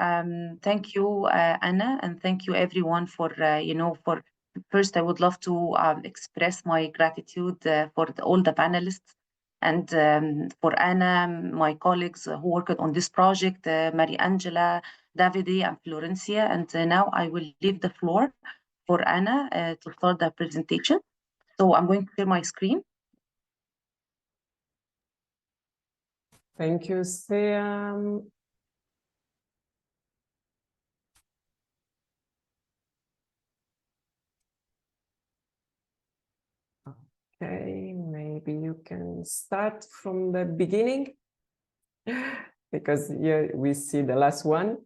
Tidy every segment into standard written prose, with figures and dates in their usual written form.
Thank you, Anna, and thank you everyone for, for first, I would love to express my gratitude for all the panelists and for Anna, my colleagues who worked on this project, Maria Angela, Davide, and Florencia. And now I will leave the floor for Anna to start the presentation. So I'm going to share my screen. Thank you, Sam. Okay, maybe you can start from the beginning because here we see the last one.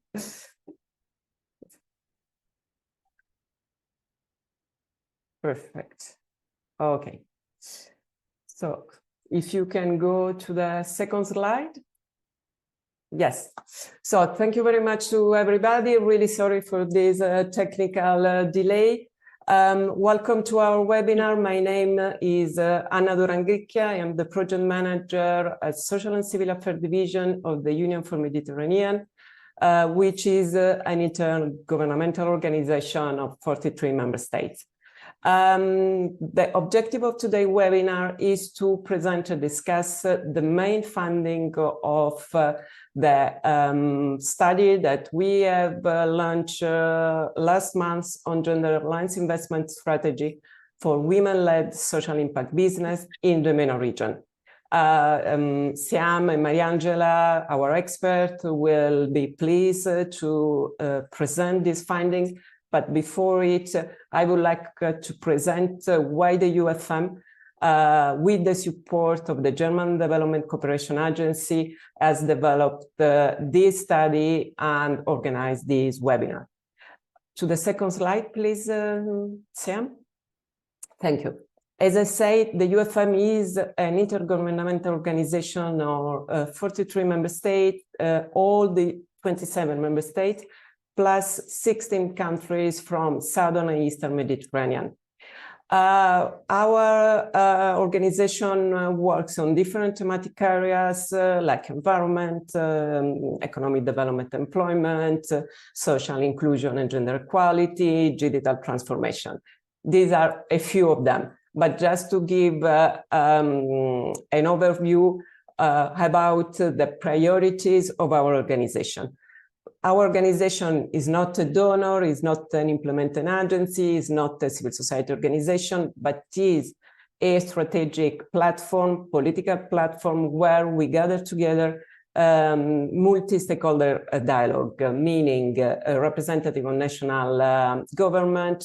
Perfect. Okay. So if you can go to the second slide. Yes. So thank you very much to everybody. Really sorry for this technical delay. Welcome to our webinar. My name is Anna Durangricchia. I am the project manager at Social and Civil Affairs Division of the Union for Mediterranean, which is an intergovernmental organization of 43 member states. The objective of today's webinar is to present and discuss the main finding of the study that we have launched last month on gender alliance investment strategy for women-led social impact business in the MENA region. Siam and Mariangela, our expert, will be pleased to present this finding. But before it, I would like to present why the UfM, with the support of the German Development Cooperation Agency, has developed this study and organized this webinar. To the second slide, please, Siam. Thank you. As I said, the UfM is an intergovernmental organization of 43 member states, all the 27 member states, plus 16 countries from Southern and Eastern Mediterranean. Our organization works on different thematic areas like environment, economic development, employment, social inclusion and gender equality, digital transformation. These are a few of them, but just to give an overview about the priorities of our organization. Our organization is not a donor, is not an implementing agency, is not a civil society organization, but is a strategic platform, political platform, where we gather together multi-stakeholder dialogue, meaning a representative of national government,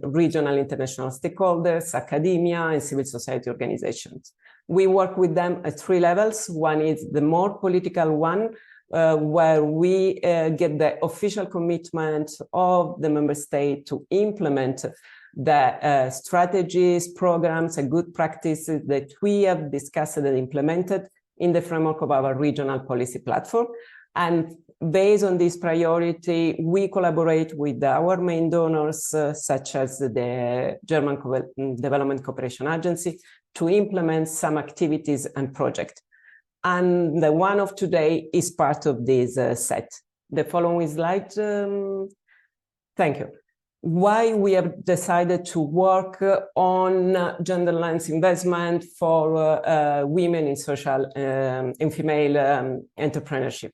regional international stakeholders, academia, and civil society organizations. We work with them at three levels. One is the more political one, where we get the official commitment of the member state to implement the strategies, programs, and good practices that we have discussed and implemented in the framework of our regional policy platform. And based on this priority, we collaborate with our main donors, such as the German Development Cooperation Agency, to implement some activities and projects. And the one of today is part of this set. The following slide. Thank you. Why we have decided to work on gender alliance investment for women in social and female entrepreneurship.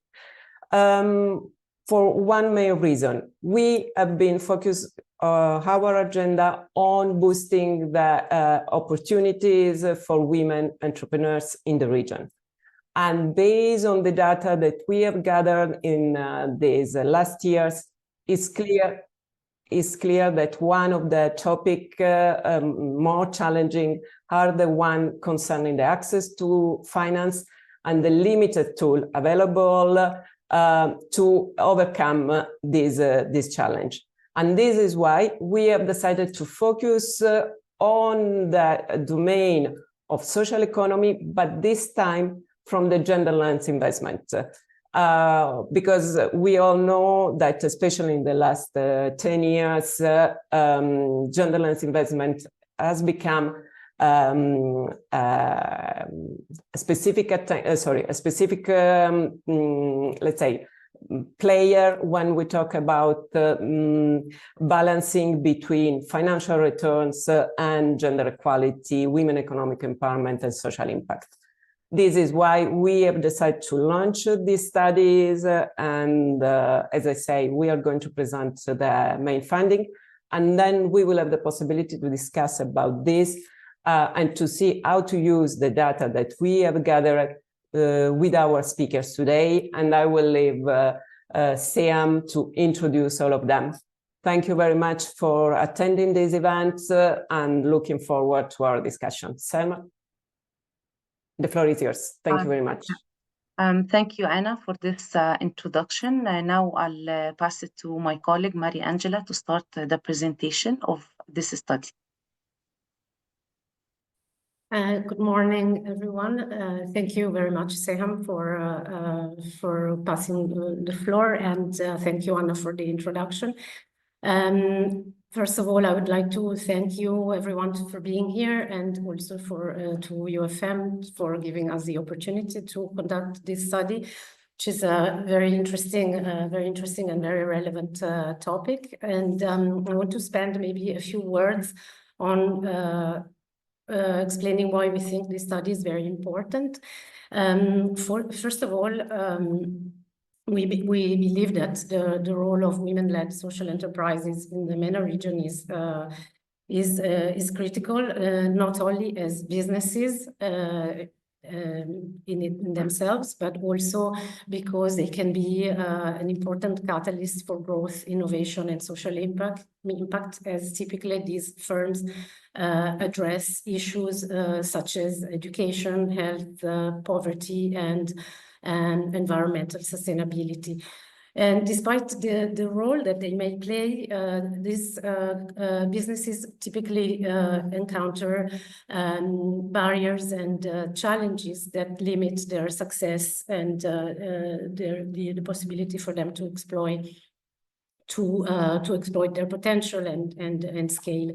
For one main reason, we have been focused our agenda on boosting the opportunities for women entrepreneurs in the region. And based on the data that we have gathered in these last years, it's clear that one of the topics more challenging are the one concerning the access to finance and the limited tool available to overcome this challenge. And this is why we have decided to focus on the domain of social economy, but this time from the gender alliance investment. Because we all know that, especially in the last 10 years, gender alliance investment has become a specific, let's say, player when we talk about balancing between financial returns and gender equality, women economic empowerment, and social impact. This is why we have decided to launch these studies, and as I say, we are going to present the main finding, and then we will have the possibility to discuss about this and to see how to use the data that we have gathered with our speakers today, and I will leave Sam to introduce all of them. Thank you very much for attending this event and looking forward to our discussion. Sam, the floor is yours. Thank you very much. Thank you, Anna, for this introduction. Now I'll pass it to my colleague, Maria Angela, to start the presentation of this study. Good morning, everyone. Thank you very much, Seham, for passing the floor, and thank you, Anna, for the introduction. First of all, I would like to thank you, everyone, for being here, and also to UfM for giving us the opportunity to conduct this study, which is a very interesting and very relevant topic. And I want to spend maybe a few words on explaining why we think this study is very important. First of all, we believe that the role of women-led social enterprises in the MENA region is critical, not only as businesses in themselves, but also because they can be an important catalyst for growth, innovation, and social impact, as typically these firms address issues such as education, health, poverty, and environmental sustainability. And despite the role that they may play, these businesses typically encounter barriers and challenges that limit their success and the possibility for them to exploit their potential and scale.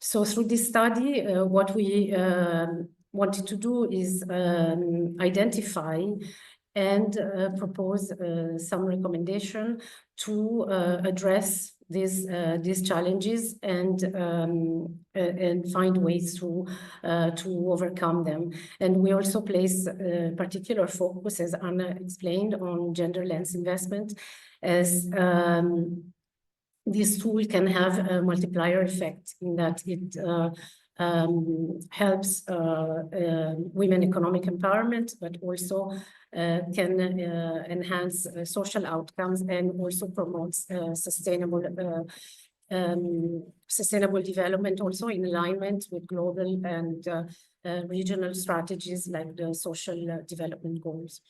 So through this study, what we wanted to do is identify and propose some recommendation to address these challenges and find ways to overcome them. And we also place particular focus, as Anna explained, on gender lens investment, as this tool can have a multiplier effect in that it helps women economic empowerment, but also can enhance social outcomes and also promotes sustainable development, also in alignment with global and regional strategies like the social development goals.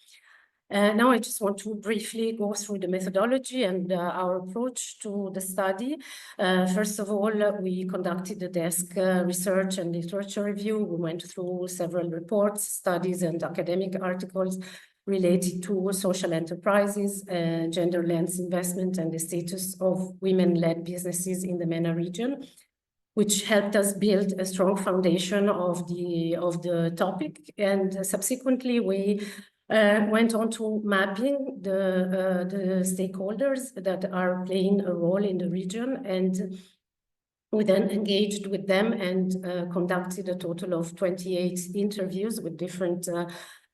Now I just want to briefly go through the methodology and our approach to the study. First of all, we conducted a desk research and literature review. We went through several reports, studies, and academic articles related to social enterprises, gender lens investment, and the status of women-led businesses in the MENA region, which helped us build a strong foundation of the topic. And subsequently, we went on to mapping the stakeholders that are playing a role in the region, and we then engaged with them and conducted a total of 28 interviews with different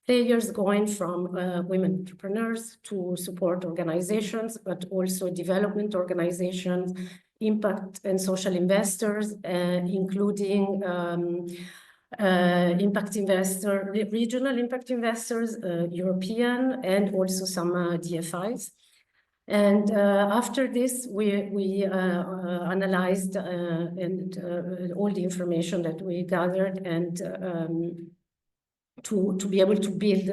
players, going from women entrepreneurs to support organizations, but also development organizations, impact and social investors, including impact investor, regional impact investors, European, and also some DFIs. And after this, we analyzed all the information that we gathered, and to be able to build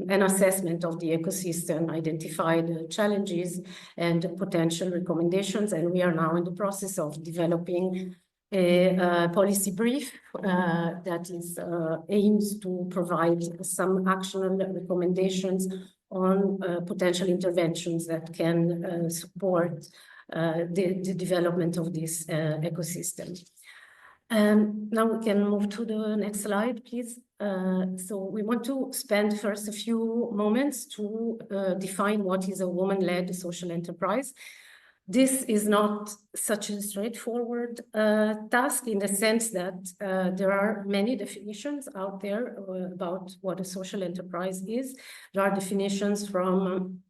an assessment of the ecosystem, identify the challenges and potential recommendations. And we are now in the process of developing a policy brief that is aims to provide some actionable recommendations on potential interventions that can support the development of this ecosystem. Now we can move to the next slide, please. So we want to spend first a few moments to define what is a woman-led social enterprise. This is not such a straightforward task in the sense that there are many definitions out there about what a social enterprise is. There are definitions from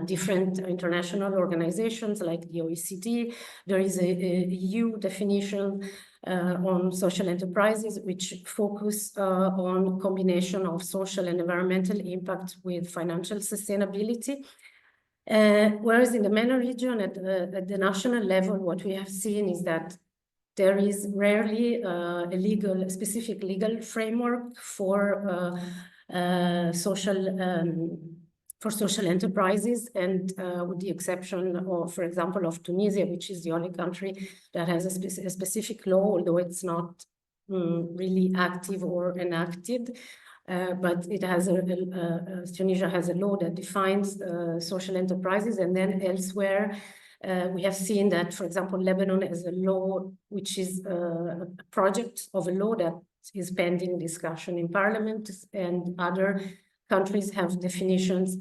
different international organizations like the OECD. There is a EU definition on social enterprises, which focus on combination of social and environmental impact with financial sustainability. Whereas in the MENA region, at the national level, what we have seen is that there is rarely a specific legal framework for social enterprises, and with the exception of, for example, of Tunisia, which is the only country that has a specific law, although it's not really active or enacted. But it has Tunisia has a law that defines social enterprises, and then elsewhere we have seen that, for example, Lebanon has a law which is a project of a law that is pending discussion in parliament, and other countries have definitions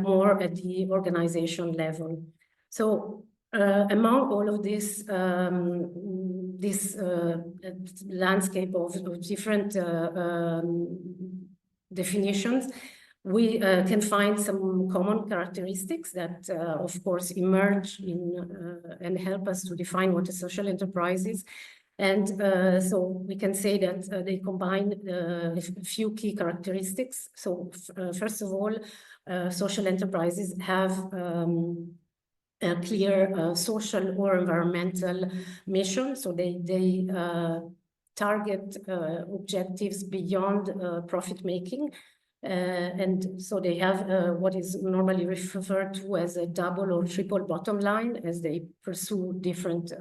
more at the organization level. So among all of this, landscape of different definitions, we can find some common characteristics that, of course, emerge and help us to define what a social enterprise is. And so we can say that they combine a few key characteristics. So first of all, social enterprises have a clear social or environmental mission. So they target objectives beyond profit making. And so they have what is normally referred to as a double or triple bottom line as they pursue different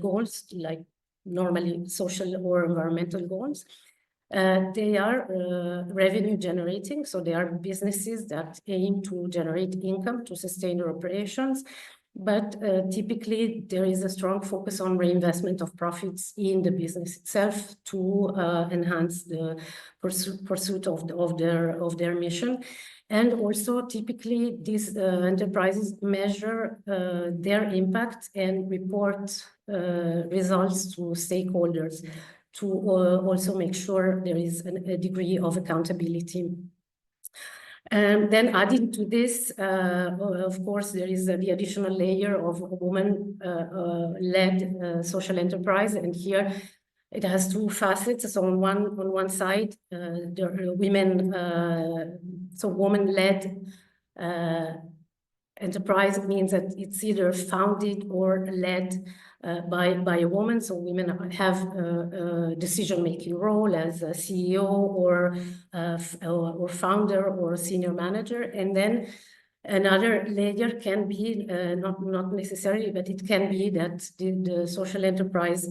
goals, like normally social or environmental goals. They are revenue generating, so they are businesses that aim to generate income to sustain their operations. But typically there is a strong focus on reinvestment of profits in the business itself to enhance the pursuit of their mission. And also typically these enterprises measure their impact and report results to stakeholders to also make sure there is a degree of accountability. And then adding to this, of course, there is the additional layer of woman-led social enterprise. And here it has two facets. So on one side, there are women, so woman-led enterprise means that it's either founded or led by a woman. So women have a decision-making role as a CEO or founder or senior manager. And then another layer can be, not necessarily, but it can be that the social enterprise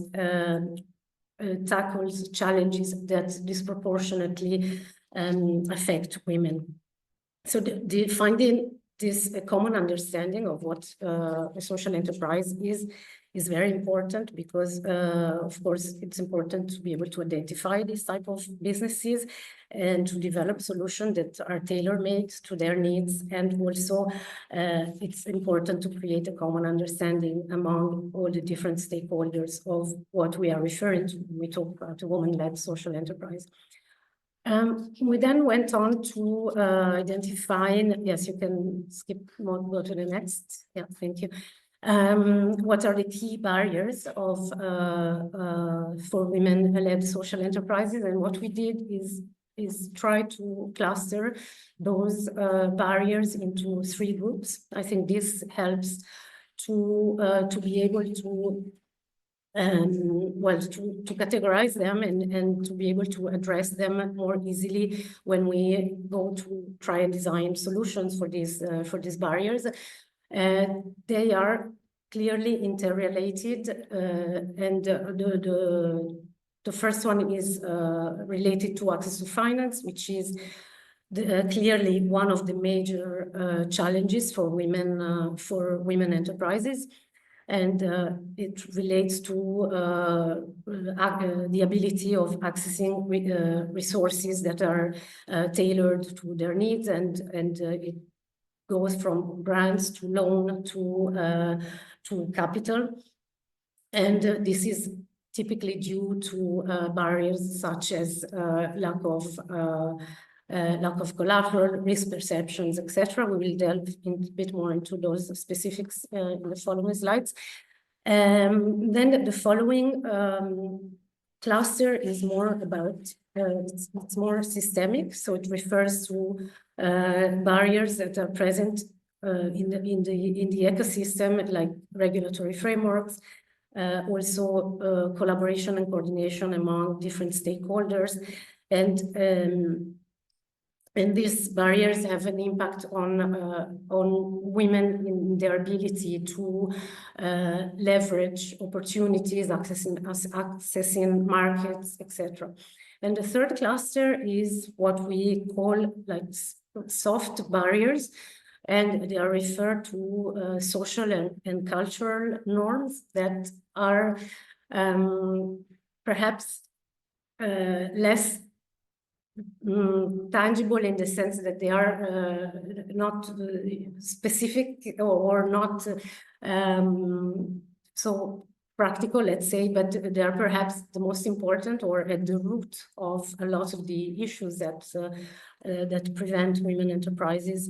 tackles challenges that disproportionately affect women. So the finding this common understanding of what a social enterprise is very important, because of course it's important to be able to identify this type of businesses and to develop solutions that are tailor-made to their needs. And also it's important to create a common understanding among all the different stakeholders of what we are referring to when we talk about a woman-led social enterprise. We then went on to identifying, yes, you can skip more, go to the next. Yeah, thank you. What are the key barriers of for women-led social enterprises? And what we did is try to cluster those barriers into three groups. I think this helps to be able to to categorize them and to be able to address them more easily when we go to try and design solutions for these barriers. They are clearly interrelated, and the first one is related to access to finance, which is clearly one of the major challenges for women enterprises. and it relates to the ability of accessing resources that are tailored to their needs, and it goes from grants to loan to capital. And this is typically due to barriers such as lack of collateral, risk perceptions, etc. We will delve a bit more into those specifics in the following slides. Then the following cluster is more about, it's more systemic, so it refers to barriers that are present in the ecosystem, like regulatory frameworks, also collaboration and coordination among different stakeholders, and these barriers have an impact on women in their ability to leverage opportunities, accessing markets, etc. And the third cluster is what we call like soft barriers, and they are referred to social and cultural norms that are perhaps less tangible, in the sense that they are not specific or not so practical, let's say, but they are perhaps the most important or at the root of a lot of the issues that that prevent women enterprises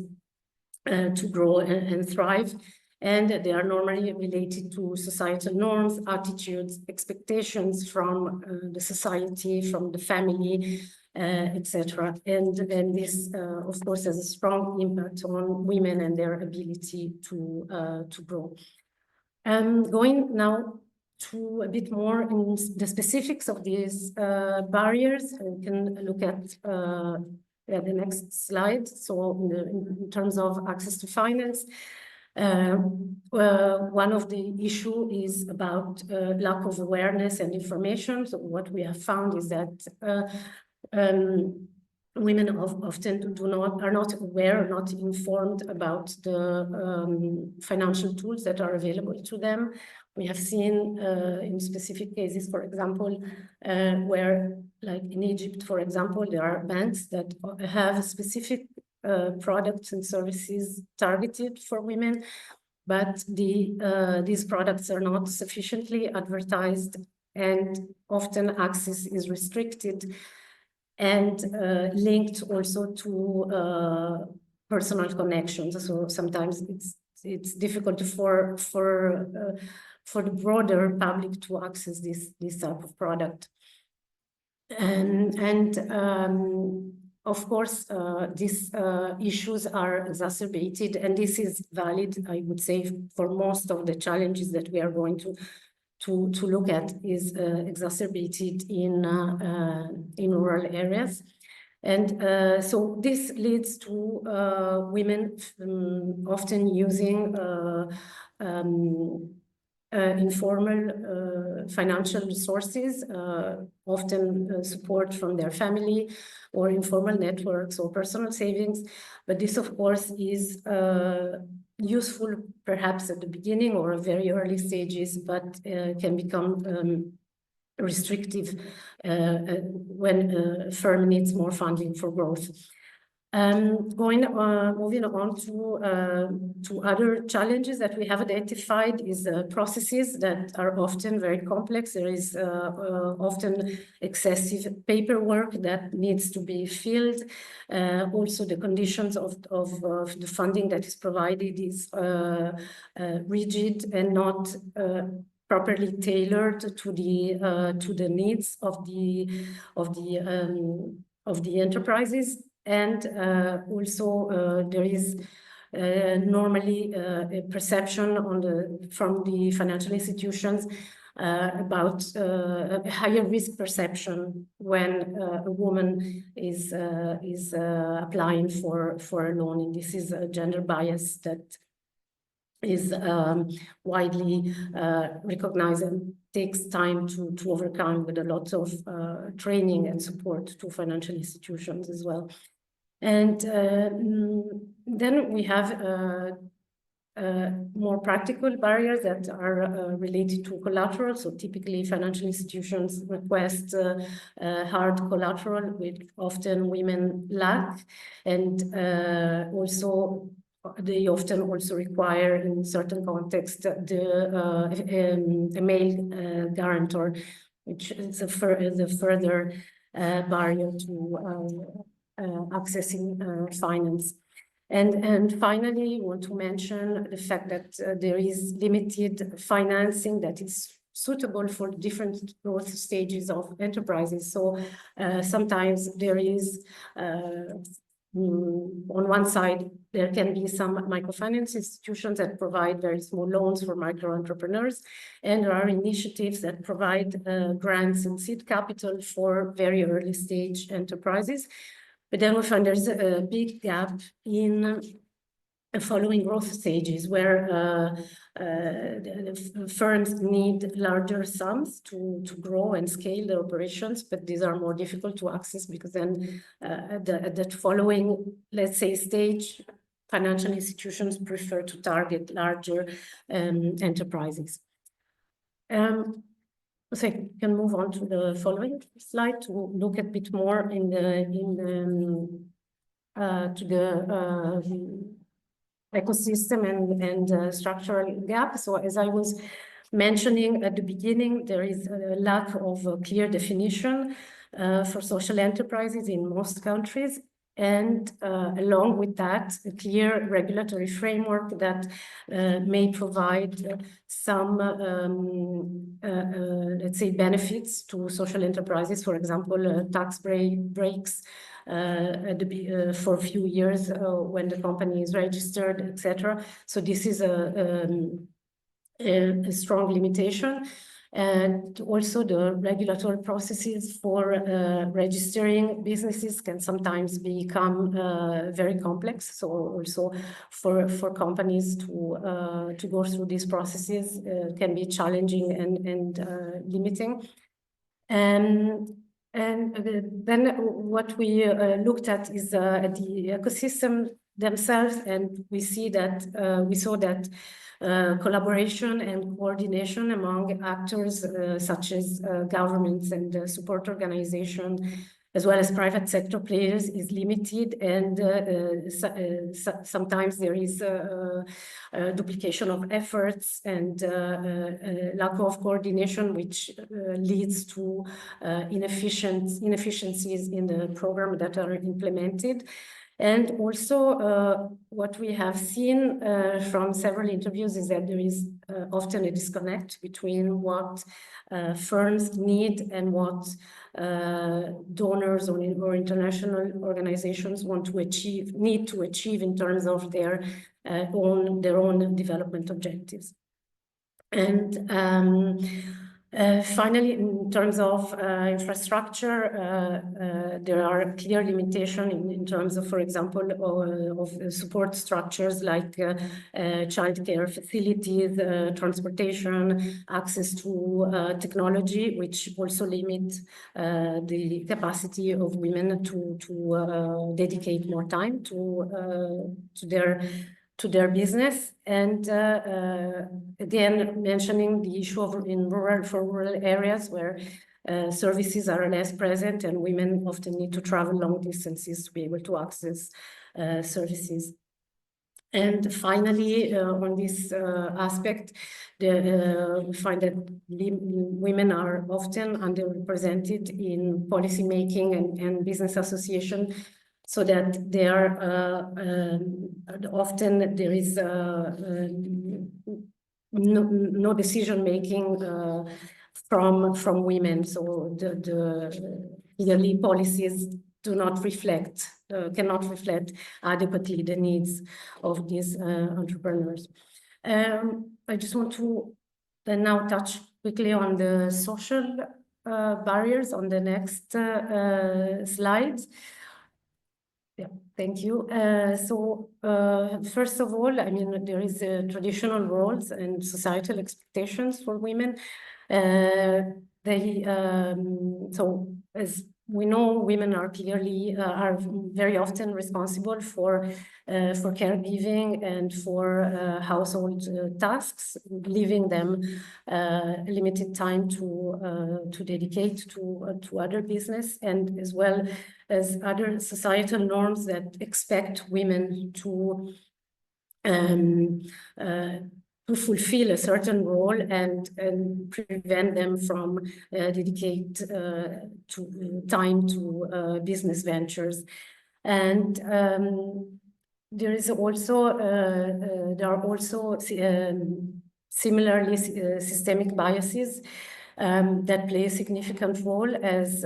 to grow and thrive. And they are normally related to societal norms, attitudes, expectations from the society, from the family, etc. And this, of course, has a strong impact on women and their ability to grow. Going now to a bit more in the specifics of these barriers, we can look at the next slide. So in terms of access to finance, one of the issue is about lack of awareness and information. So what we have found is that women often are not aware, not informed about the financial tools that are available to them. We have seen in specific cases, for example, where, like in Egypt, for example, there are banks that have specific products and services targeted for women, but these products are not sufficiently advertised, and often access is restricted and linked also to personal connections. So sometimes it's difficult for the broader public to access this type of product. And of course, these issues are exacerbated, and this is valid, I would say, for most of the challenges that we are going to look at, is exacerbated in rural areas. And so this leads to women often using informal financial resources, often support from their family or informal networks or personal savings. But this, of course, is useful perhaps at the beginning or very early stages, but can become restrictive when a firm needs more funding for growth. Moving on to other challenges that we have identified is processes that are often very complex. There is often excessive paperwork that needs to be filled. Also, the conditions of the funding that is provided is rigid and not properly tailored to the needs of the enterprises. And also there is normally a perception from the financial institutions about a higher risk perception when a woman is applying for a loan. And this is a gender bias that is widely recognized and takes time to overcome, with a lot of training and support to financial institutions as well. And then we have more practical barriers that are related to collateral. So typically financial institutions request hard collateral, which often women lack. And also they often also require, in certain contexts, a male guarantor, which is a further barrier to accessing finance. And finally, I want to mention the fact that there is limited financing that is suitable for different growth stages of enterprises. So sometimes there is, on one side, there can be some microfinance institutions that provide very small loans for micro entrepreneurs, and there are initiatives that provide grants and seed capital for very early stage enterprises. But then we find there's a big gap in following growth stages where the firms need larger sums to grow and scale their operations, but these are more difficult to access because then that following, let's say, stage, financial institutions prefer to target larger enterprises. So I can move on to the following slide to look a bit more to the ecosystem and structural gap. So as I was mentioning at the beginning, there is a lack of a clear definition for social enterprises in most countries. And along with that, a clear regulatory framework that may provide some, let's say, benefits to social enterprises, for example, tax breaks for a few years when the company is registered, etc. So this is a strong limitation. And also the regulatory processes for registering businesses can sometimes become very complex. So also for companies to go through these processes can be challenging and limiting. And then what we looked at is the ecosystem themselves, and we saw that collaboration and coordination among actors such as governments and support organizations, as well as private sector players, is limited, and sometimes there is duplication of efforts and lack of coordination, which leads to inefficiencies in the program that are implemented. And also what we have seen from several interviews is that there is often a disconnect between what firms need and what donors or international organizations need to achieve in terms of their own development objectives. And finally, in terms of infrastructure, there are clear limitations in terms of, for example, of support structures like childcare facilities, transportation, access to technology, which also limit the capacity of women to dedicate more time to their business. And again, mentioning the issue of for rural areas where services are less present and women often need to travel long distances to be able to access services. And finally, on this aspect, we find that women are often underrepresented in policy making and business association, so that they are often there is no decision making from women. So the policies do not reflect, cannot reflect adequately the needs of these entrepreneurs. I just want to then now touch quickly on the social barriers on the next slides. Yeah, thank you. First of all, I mean, there is traditional roles and societal expectations for women. So as we know women are clearly are very often responsible for caregiving and for household tasks, leaving them limited time to dedicate to other business, and as well as other societal norms that expect women to fulfill a certain role and prevent them from dedicate time to business ventures. And there is also there are also similarly systemic biases that play a significant role, as,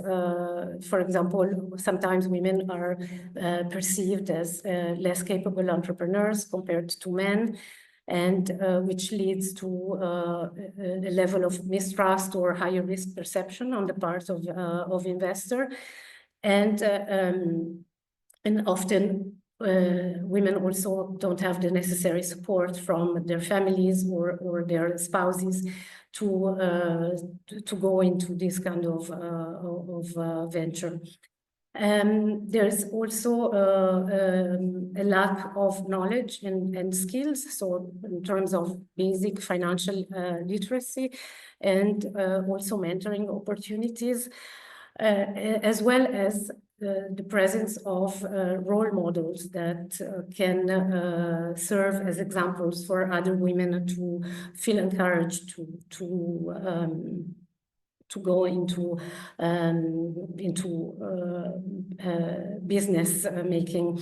for example, sometimes women are perceived as less capable entrepreneurs compared to men, and which leads to a level of mistrust or higher risk perception on the part of investor. And often women also don't have the necessary support from their families or their spouses to go into this kind of venture. There's also a lack of knowledge and skills, so in terms of basic financial literacy, and also mentoring opportunities, as well as the presence of role models that can serve as examples for other women to feel encouraged to go into business making.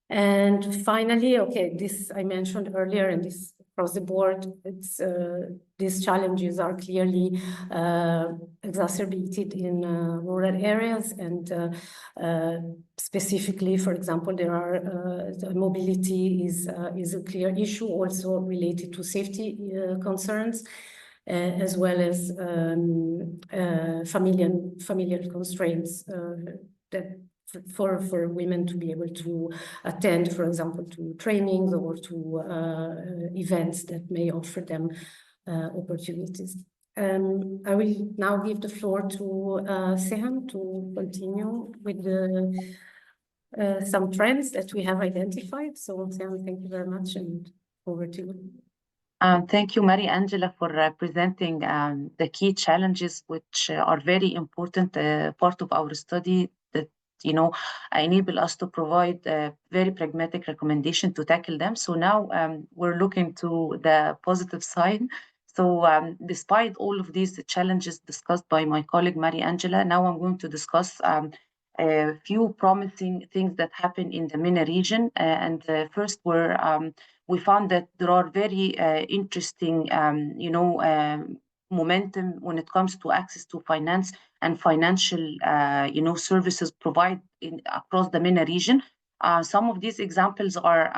And finally, okay, this I mentioned earlier, and this across the board, it's these challenges are clearly exacerbated in rural areas, and specifically, for example, there are mobility is a clear issue, also related to safety concerns, as well as familial constraints that for women to be able to attend, for example, to trainings or to events that may offer them opportunities. I will now give the floor to Sehan to continue with some trends that we have identified. So Sehan, thank you very much, and over to you. Thank you, Maria Angela, for presenting the key challenges, which are very important part of our study that, enable us to provide a very pragmatic recommendation to tackle them. So now we're looking to the positive side. So despite all of these challenges discussed by my colleague, Maria Angela, now I'm going to discuss a few promising things that happen in the MENA region. And first, we found that there are very interesting, momentum when it comes to access to finance and financial, services provided across the MENA region. Some of these examples are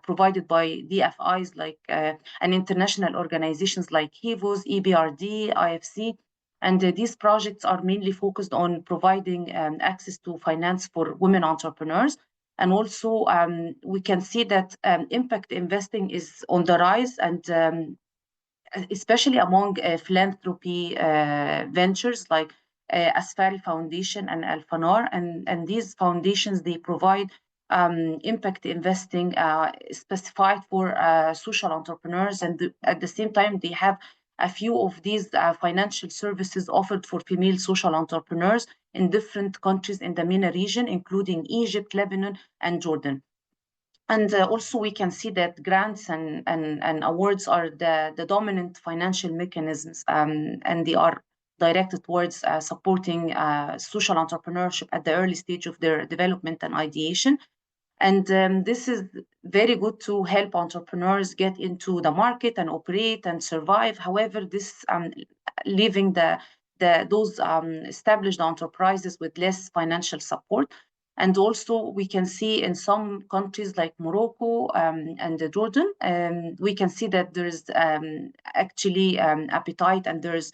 provided by DFIs like and international organizations like HEVOS, EBRD, IFC. And these projects are mainly focused on providing access to finance for women entrepreneurs. And also, we can see that impact investing is on the rise, and especially among philanthropy ventures like Asfari Foundation and Al Fanar. And these foundations, they provide impact investing specified for social entrepreneurs. And at the same time, they have a few of these financial services offered for female social entrepreneurs in different countries in the MENA region, including Egypt, Lebanon, and Jordan. And also we can see that grants and awards are the dominant financial mechanisms, and they are directed towards supporting social entrepreneurship at the early stage of their development and ideation. And this is very good to help entrepreneurs get into the market and operate and survive. However, this leaving those established enterprises with less financial support. And also we can see in some countries like Morocco and Jordan, we can see that there's actually appetite, and there's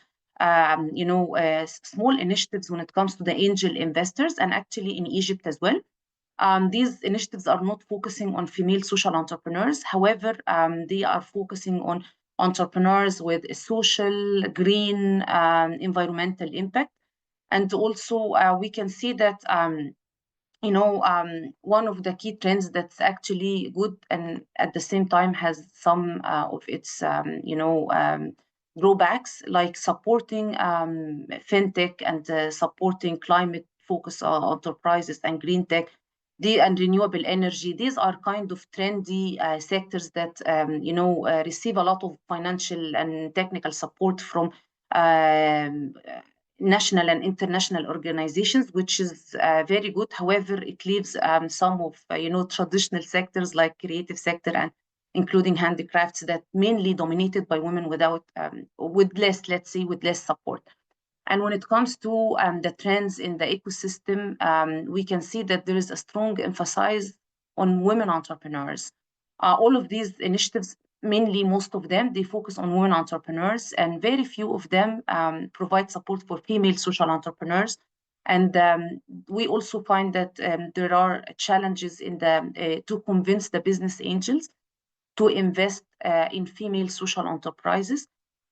small initiatives when it comes to the angel investors, and actually in Egypt as well. These initiatives are not focusing on female social entrepreneurs. However, they are focusing on entrepreneurs with a social, green, environmental impact. And also we can see that one of the key trends that's actually good and at the same time has some of its drawbacks, like supporting fintech and supporting climate focus enterprises and green tech and renewable energy. These are kind of trendy sectors that receive a lot of financial and technical support from national and international organizations, which is very good. However, it leaves some of traditional sectors like creative sector and including handicrafts that mainly dominated by women with less support. And when it comes to the trends in the ecosystem, we can see that there is a strong emphasis on women entrepreneurs. All of these initiatives, mainly most of them, they focus on women entrepreneurs, and very few of them provide support for female social entrepreneurs. And we also find that there are challenges to convince the business angels to invest in female social enterprises.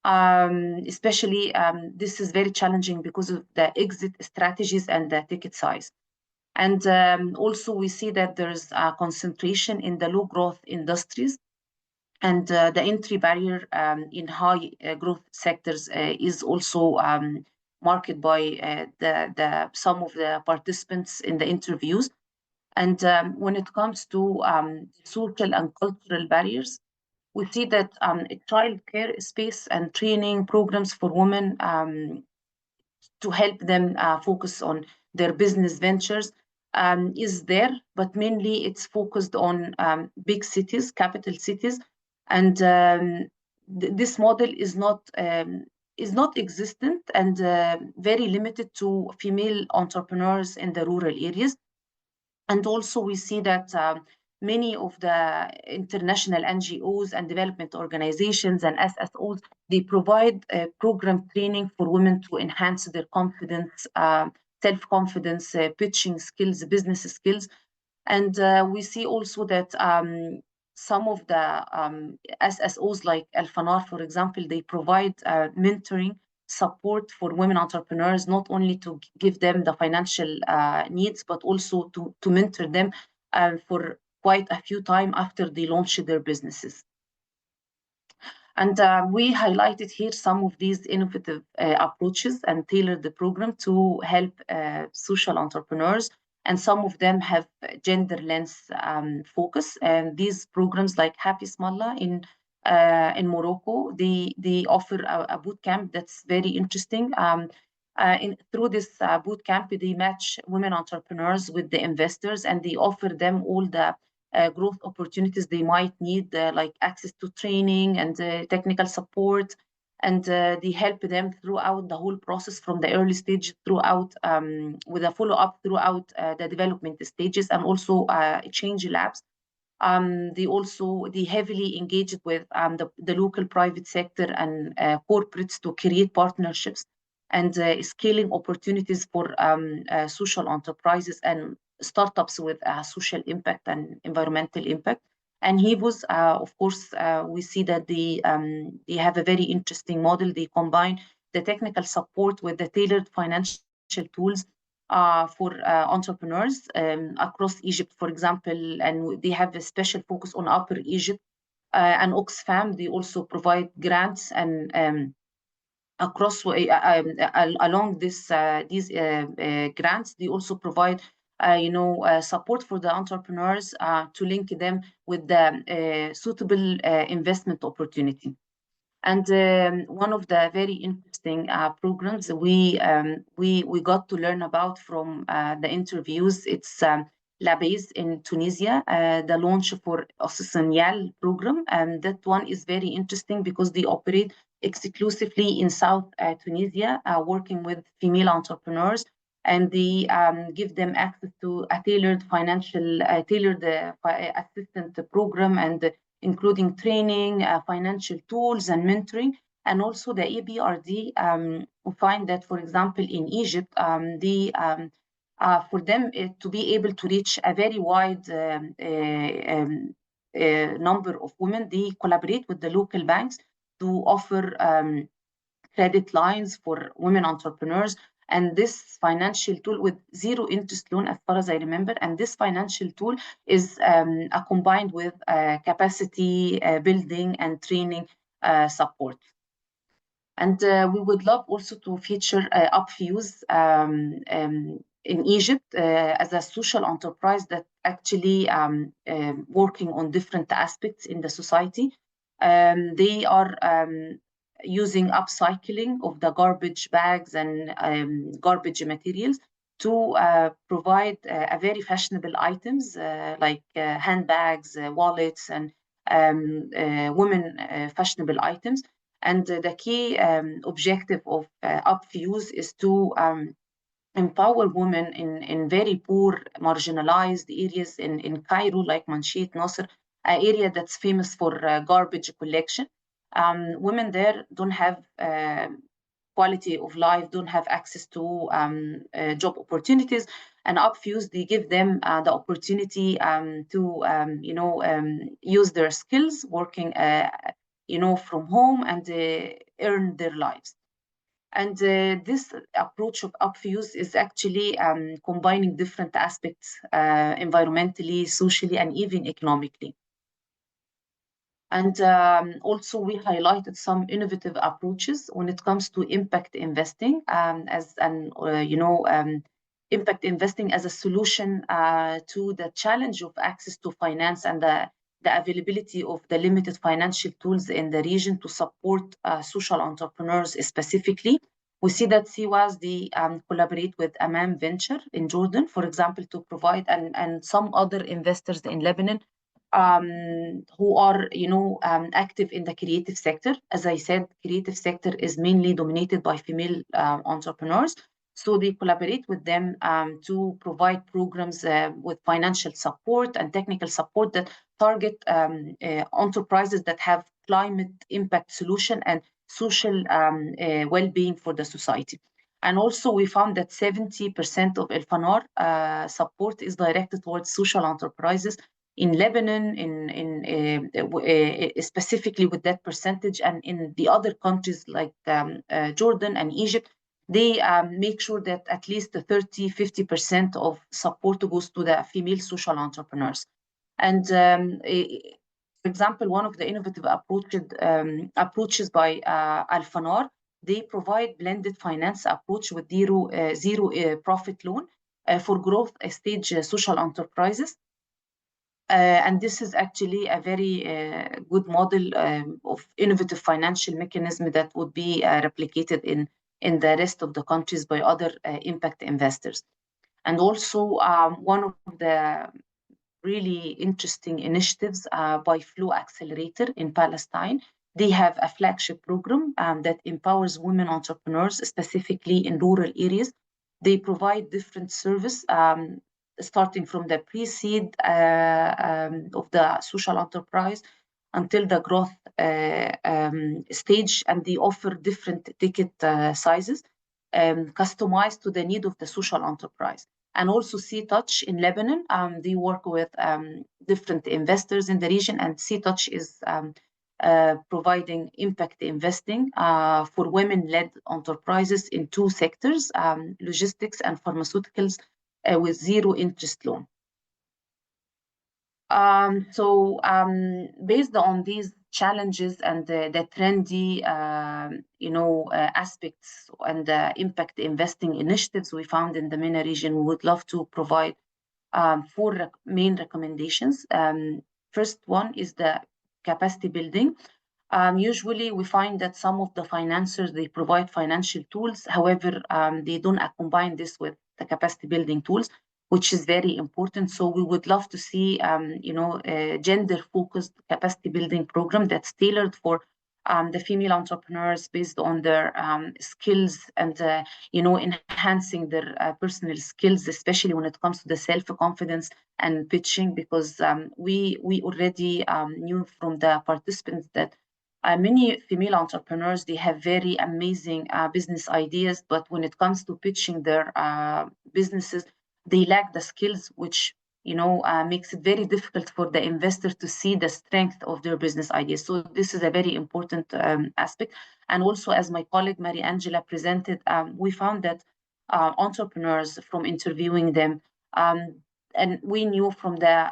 Especially, this is very challenging because of the exit strategies and the ticket size. And also we see that there's a concentration in the low growth industries, and the entry barrier in high growth sectors is also marked by some of the participants in the interviews. And when it comes to social and cultural barriers, we see that child care space and training programs for women to help them focus on their business ventures is there, but mainly it's focused on big cities, capital cities, and this model is not existent and very limited to female entrepreneurs in the rural areas. And also we see that many of the international NGOs and development organizations and SSOs, they provide program training for women to enhance their confidence, self-confidence, pitching skills, business skills. And we see also that some of the SSOs like Al Fanar, for example, they provide mentoring support for women entrepreneurs, not only to give them the financial needs, but also to mentor them for quite a few time after they launch their businesses. And we highlighted here some of these innovative approaches and tailored the program to help social entrepreneurs. And some of them have gender lens focus. And these programs like Happy Smalla in Morocco, they offer a boot camp that's very interesting. Through this boot camp, they match women entrepreneurs with the investors, and they offer them all the growth opportunities they might need, like access to training and technical support. And they help them throughout the whole process from the early stage throughout with a follow-up throughout the development stages, and also change labs. They heavily engaged with the local private sector and corporates to create partnerships and scaling opportunities for social enterprises and startups with social impact and environmental impact. And HEVOS, of course, we see that they have a very interesting model. They combine the technical support with the tailored financial tools for entrepreneurs across Egypt, for example, and they have a special focus on Upper Egypt. And UfM, they also provide grants and across along these grants, they also provide support for the entrepreneurs to link them with the suitable investment opportunity. And one of the very interesting programs we got to learn about from the interviews, it's Labase in Tunisia, the launch for Ossisanyal program. And that one is very interesting because they operate exclusively in South Tunisia, working with female entrepreneurs, and they give them access to a tailored assistant program, and including training, financial tools, and mentoring. And also the EBRD, we find that, for example, in Egypt, for them to be able to reach a very wide number of women, they collaborate with the local banks to offer credit lines for women entrepreneurs And this financial tool with zero interest loan, as far as I remember, and this financial tool is combined with capacity building and training support. And we would love also to feature UfM in Egypt as a social enterprise that actually working on different aspects in the society. They are using upcycling of the garbage bags and garbage materials to provide a very fashionable items like handbags, wallets, and women fashionable items. And the key objective of UfM is to empower women in very poor, marginalized areas in Cairo, like Manshit, Nasser, an area that's famous for garbage collection. Women there don't have quality of life, don't have access to job opportunities, and UfM, they give them the opportunity to use their skills working from home and earn their lives. And this approach of UfM is actually combining different aspects environmentally, socially, and even economically. And also we highlighted some innovative approaches when it comes to impact investing impact investing as a solution to the challenge of access to finance and the availability of the limited financial tools in the region to support social entrepreneurs specifically. We see that CWAS, they collaborate with MENA Venture in Jordan, for example, to provide, and some other investors in Lebanon who are active in the creative sector. As I said, creative sector is mainly dominated by female entrepreneurs. So they collaborate with them to provide programs with financial support and technical support that target enterprises that have climate impact solution and social well-being for the society. And also we found that 70% of El-Fanar support is directed towards social enterprises in Lebanon, specifically with that percentage, and in the other countries like Jordan and Egypt, they make sure that at least 30-50% of support goes to the female social entrepreneurs. And for example, one of the innovative approaches by El-Fanar, they provide blended finance approach with zero profit loan for growth stage social enterprises. And this is actually a very good model of innovative financial mechanism that would be replicated in the rest of the countries by other impact investors. And also one of the really interesting initiatives by Flow Accelerator in Palestine. They have a flagship program that empowers women entrepreneurs, specifically in rural areas. They provide different service starting from the pre-seed of the social enterprise until the growth stage, and they offer different ticket sizes customized to the need of the social enterprise. And also C-Touch in Lebanon, they work with different investors in the region, and C-Touch is providing impact investing for women-led enterprises in two sectors, logistics and pharmaceuticals, with zero interest loan. Based on these challenges and the trendy, aspects and the impact investing initiatives we found in the MENA region, we would love to provide 4 main recommendations. First one is the capacity building. Usually we find that some of the financiers, they provide financial tools. However, they don't combine this with the capacity building tools, which is very important. So we would love to see, a gender-focused capacity building program that's tailored for the female entrepreneurs based on their skills and, enhancing their personal skills, especially when it comes to the self-confidence and pitching, because we already knew from the participants that many female entrepreneurs, they have very amazing business ideas, but when it comes to pitching their businesses, they lack the skills, which makes it very difficult for the investor to see the strength of their business ideas. So this is a very important aspect. And also, as my colleague Marie Angela presented, we found that entrepreneurs from interviewing them. And we knew from the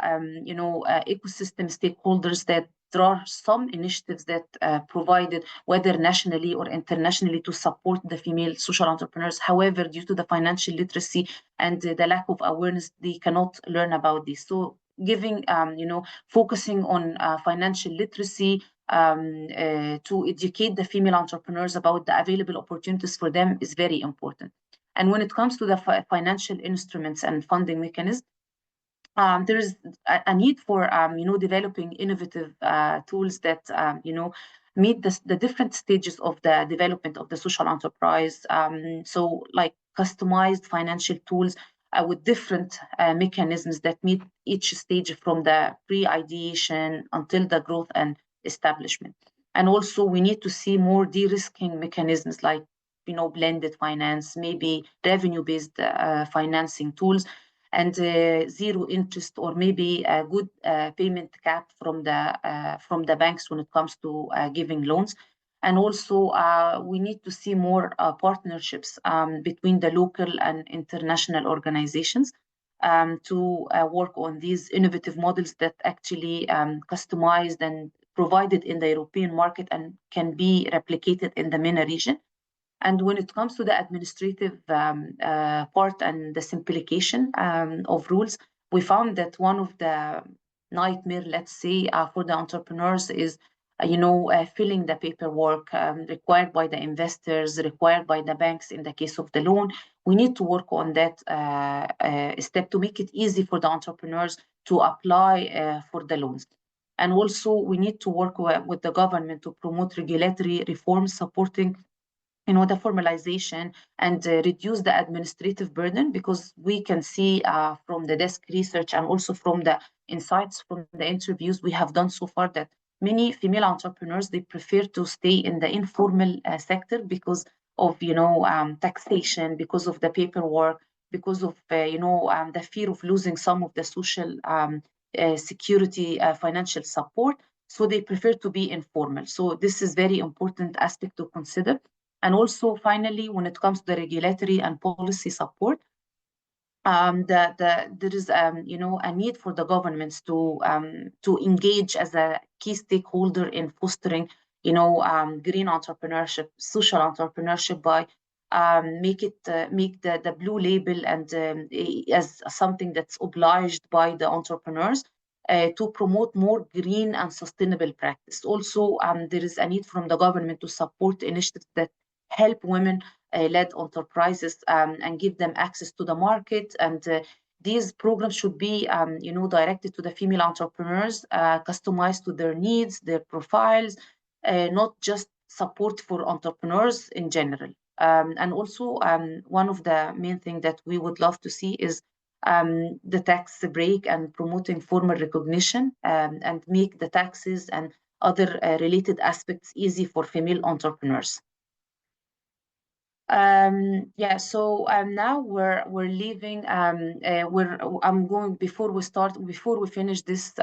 ecosystem stakeholders that there are some initiatives that provided, whether nationally or internationally, to support the female social entrepreneurs. However, due to the financial literacy and the lack of awareness, they cannot learn about this. So giving, focusing on financial literacy to educate the female entrepreneurs about the available opportunities for them is very important. And when it comes to the financial instruments and funding mechanisms, there is a need for developing innovative tools that meet the different stages of the development of the social enterprise. So like customized financial tools with different mechanisms that meet each stage from the pre-ideation until the growth and establishment. And also we need to see more de-risking mechanisms like blended finance, maybe revenue-based financing tools, and zero interest, or maybe a good payment cap from the banks when it comes to giving loans. And also we need to see more partnerships between the local and international organizations to work on these innovative models that actually customized and provided in the European market and can be replicated in the MENA region. And when it comes to the administrative part and the simplification of rules, we found that one of the nightmare, let's say, for the entrepreneurs is, filling the paperwork required by the investors, required by the banks in the case of the loan. We need to work on that step to make it easy for the entrepreneurs to apply for the loans. And also, we need to work with the government to promote regulatory reforms supporting the formalization and reduce the administrative burden, because we can see from the desk research and also from the insights from the interviews we have done so far that many female entrepreneurs, they prefer to stay in the informal sector because of taxation, because of the paperwork, because of the fear of losing some of the social security financial support. So they prefer to be informal. So this is very important aspect to consider. And also, finally, when it comes to the regulatory and policy support, there is a need for the governments to engage as a key stakeholder in fostering green entrepreneurship, social entrepreneurship, by make the blue label and as something that's obliged by the entrepreneurs to promote more green and sustainable practice. Also, there is a need from the government to support initiatives that help women-led enterprises and give them access to the market. And these programs should be, directed to the female entrepreneurs, customized to their needs, their profiles, not just support for entrepreneurs in general. And also, one of the main things that we would love to see is the tax break and promoting formal recognition and make the taxes and other related aspects easy for female entrepreneurs. So now we're leaving. I'm going, before we finish this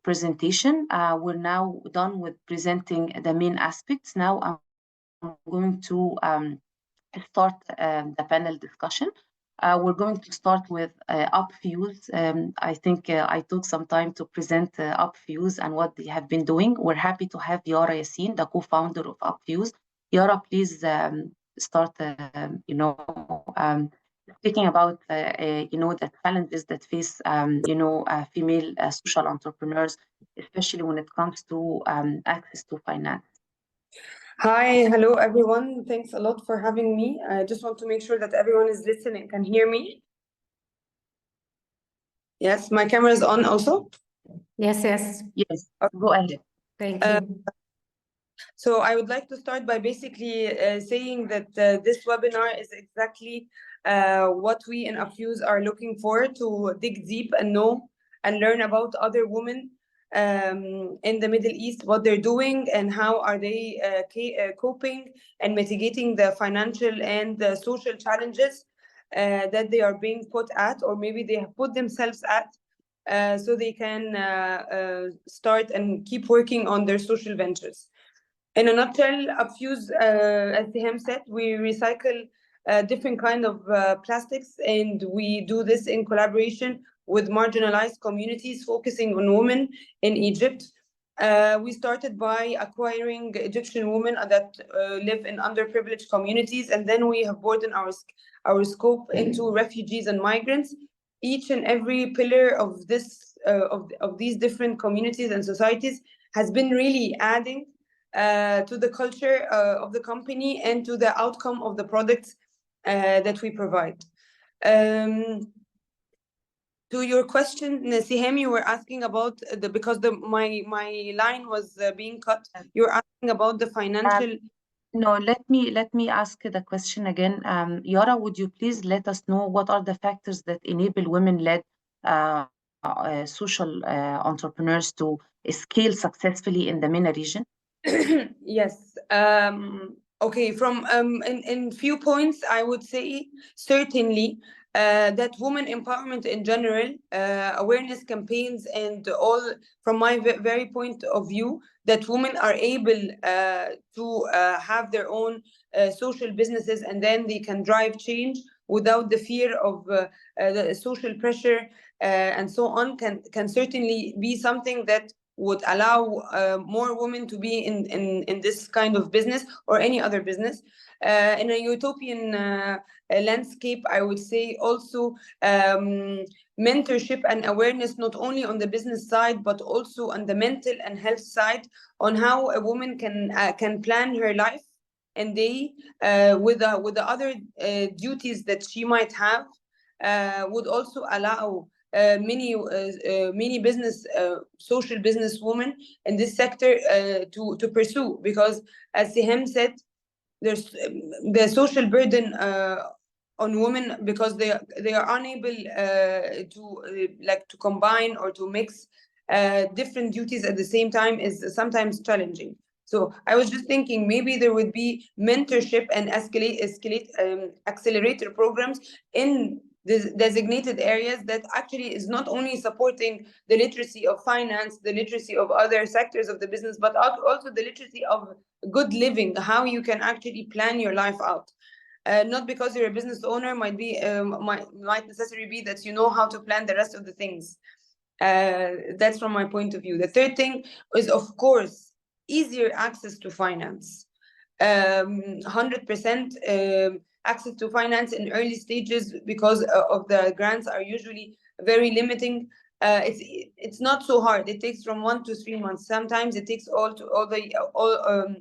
presentation. We're now done with presenting the main aspects. Now I'm going to start the panel discussion. We're going to start with UpFuse. I think I took some time to present UpFuse and what they have been doing. We're happy to have Yara Yassin, the co-founder of UpFuse. Yara, please start, speaking about, the challenges that face, female social entrepreneurs, especially when it comes to access to finance. Hi, hello everyone. Thanks a lot for having me. I just want to make sure that everyone is listening, can hear me. Yes, my camera is on also. Yes. Yes, go ahead. Thank you. So I would like to start by basically saying that this webinar is exactly what we in UfFuse are looking for, to dig deep and know and learn about other women in the Middle East, what they're doing and how are they coping and mitigating the financial and the social challenges that they are being put at, or maybe they have put themselves at, so they can start and keep working on their social ventures. In a nutshell, UfFuse, as Siham said, we recycle different kind of plastics, and we do this in collaboration with marginalized communities focusing on women in Egypt. We started by acquiring Egyptian women that live in underprivileged communities, and then we have broadened our scope into refugees and migrants. Each and every pillar of this of these different communities and societies has been really adding to the culture of the company and to the outcome of the products that we provide. To your question, Siham, you were asking about because my line was being cut. You were asking about the financial. No, let me ask the question again. Yara, would you please let us know what are the factors that enable women-led social entrepreneurs to scale successfully in the MENA region? Yes. Okay. From in few points, I would say certainly that women empowerment in general, awareness campaigns, and all from my very point of view, that women are able to have their own social businesses, and then they can drive change without the fear of the social pressure and so on, can certainly be something that would allow more women to be in this kind of business or any other business. In a utopian landscape, I would say also mentorship and awareness, not only on the business side, but also on the mental and health side, on how a woman can plan her life and day with the other duties that she might have, would also allow many business social business women in this sector to pursue, because as Siham said, there's the social burden on women, because they are unable to combine or to mix different duties at the same time, is sometimes challenging. So I was just thinking maybe there would be mentorship and accelerator programs in the designated areas that actually is not only supporting the literacy of finance, the literacy of other sectors of the business, but also the literacy of good living, how you can actually plan your life out. Not because you're a business owner might necessarily be that you know how to plan the rest of the things. That's from my point of view. The third thing is, of course, easier access to finance. 100% access to finance in early stages, because of the grants are usually very limiting. It's not so hard. It takes from 1 to 3 months. Sometimes it takes to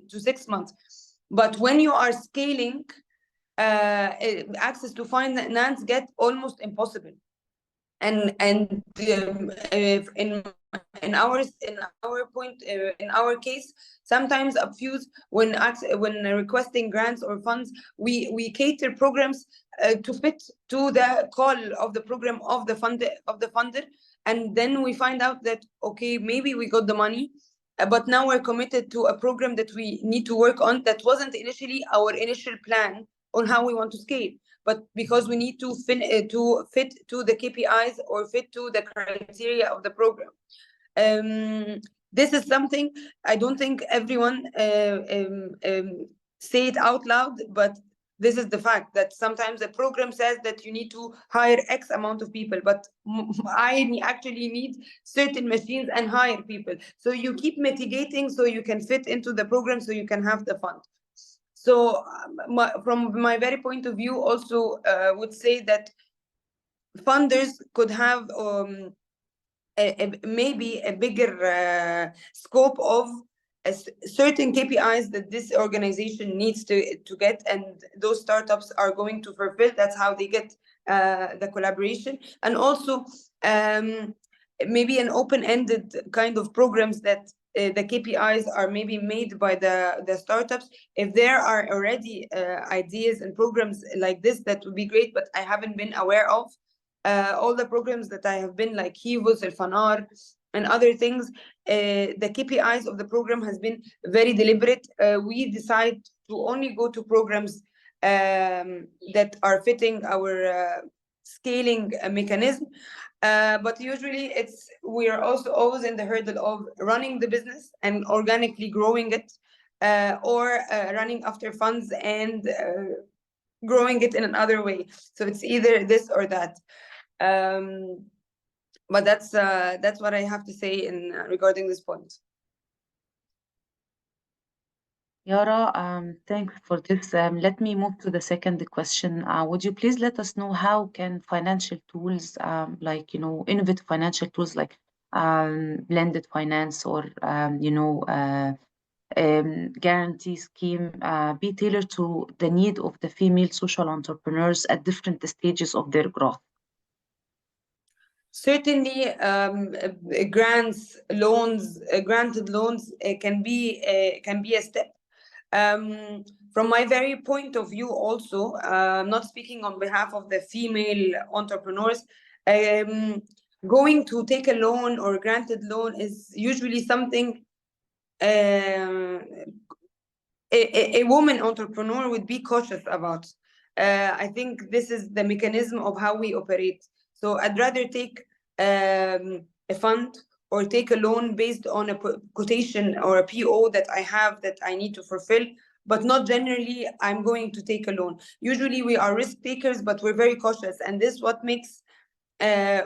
6 months. But when you are scaling, access to finance get almost impossible. And in our case, sometimes when requesting grants or funds, we cater programs to fit to the call of the program of the funder, and then we find out that okay, maybe we got the money, but now we're committed to a program that we need to work on that wasn't initially our initial plan on how we want to scale, but because we need to fit to the KPIs or fit to the criteria of the program. This is something I don't think everyone say it out loud, but this is the fact that sometimes the program says that you need to hire X amount of people, but I actually need certain machines and hire people. So you keep mitigating so you can fit into the program, so you can have the fund. So from my very point of view, also would say that funders could have maybe a bigger scope of certain KPIs that this organization needs to get, and those startups are going to fulfill. That's how they get the collaboration, and also maybe an open-ended kind of programs that the KPIs are maybe made by the startups. If there are already ideas and programs like this, that would be great, but I haven't been aware of. All the programs that I have been, like Hivos, El Fanar, and other things, the KPIs of the program has been very deliberate. We decide to only go to programs that are fitting our scaling mechanism. But usually we are also always in the hurdle of running the business and organically growing it, or running after funds and growing it in another way. So it's either this or that. But that's what I have to say in regarding this point. Yara, thanks for this. Let me move to the second question. Would you please let us know how can financial tools, like, innovative financial tools like blended finance or, guarantee scheme be tailored to the need of the female social entrepreneurs at different stages of their growth? Certainly, grants, loans, granted loans can be a step. From my very point of view, also, I'm not speaking on behalf of the female entrepreneurs. Going to take a loan or granted loan is usually something a woman entrepreneur would be cautious about. I think this is the mechanism of how we operate. So I'd rather take a fund or take a loan based on a quotation or a PO that I have that I need to fulfill, but not generally I'm going to take a loan. Usually we are risk takers, but we're very cautious. And this is what makes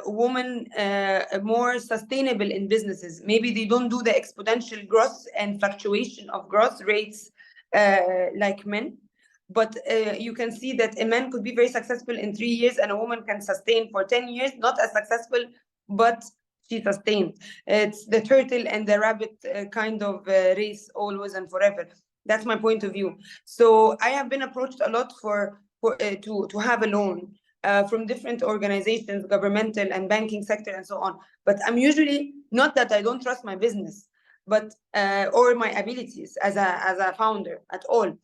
women more sustainable in businesses. Maybe they don't do the exponential growth and fluctuation of growth rates like men. But you can see that a man could be very successful in 3 years and a woman can sustain for 10 years, not as successful, but she sustained. It's the turtle and the rabbit kind of race, always and forever. That's my point of view. So I have been approached a lot to have a loan from different organizations, governmental and banking sector and so on. But I'm usually, not that I don't trust my business, but or my abilities as a founder at all.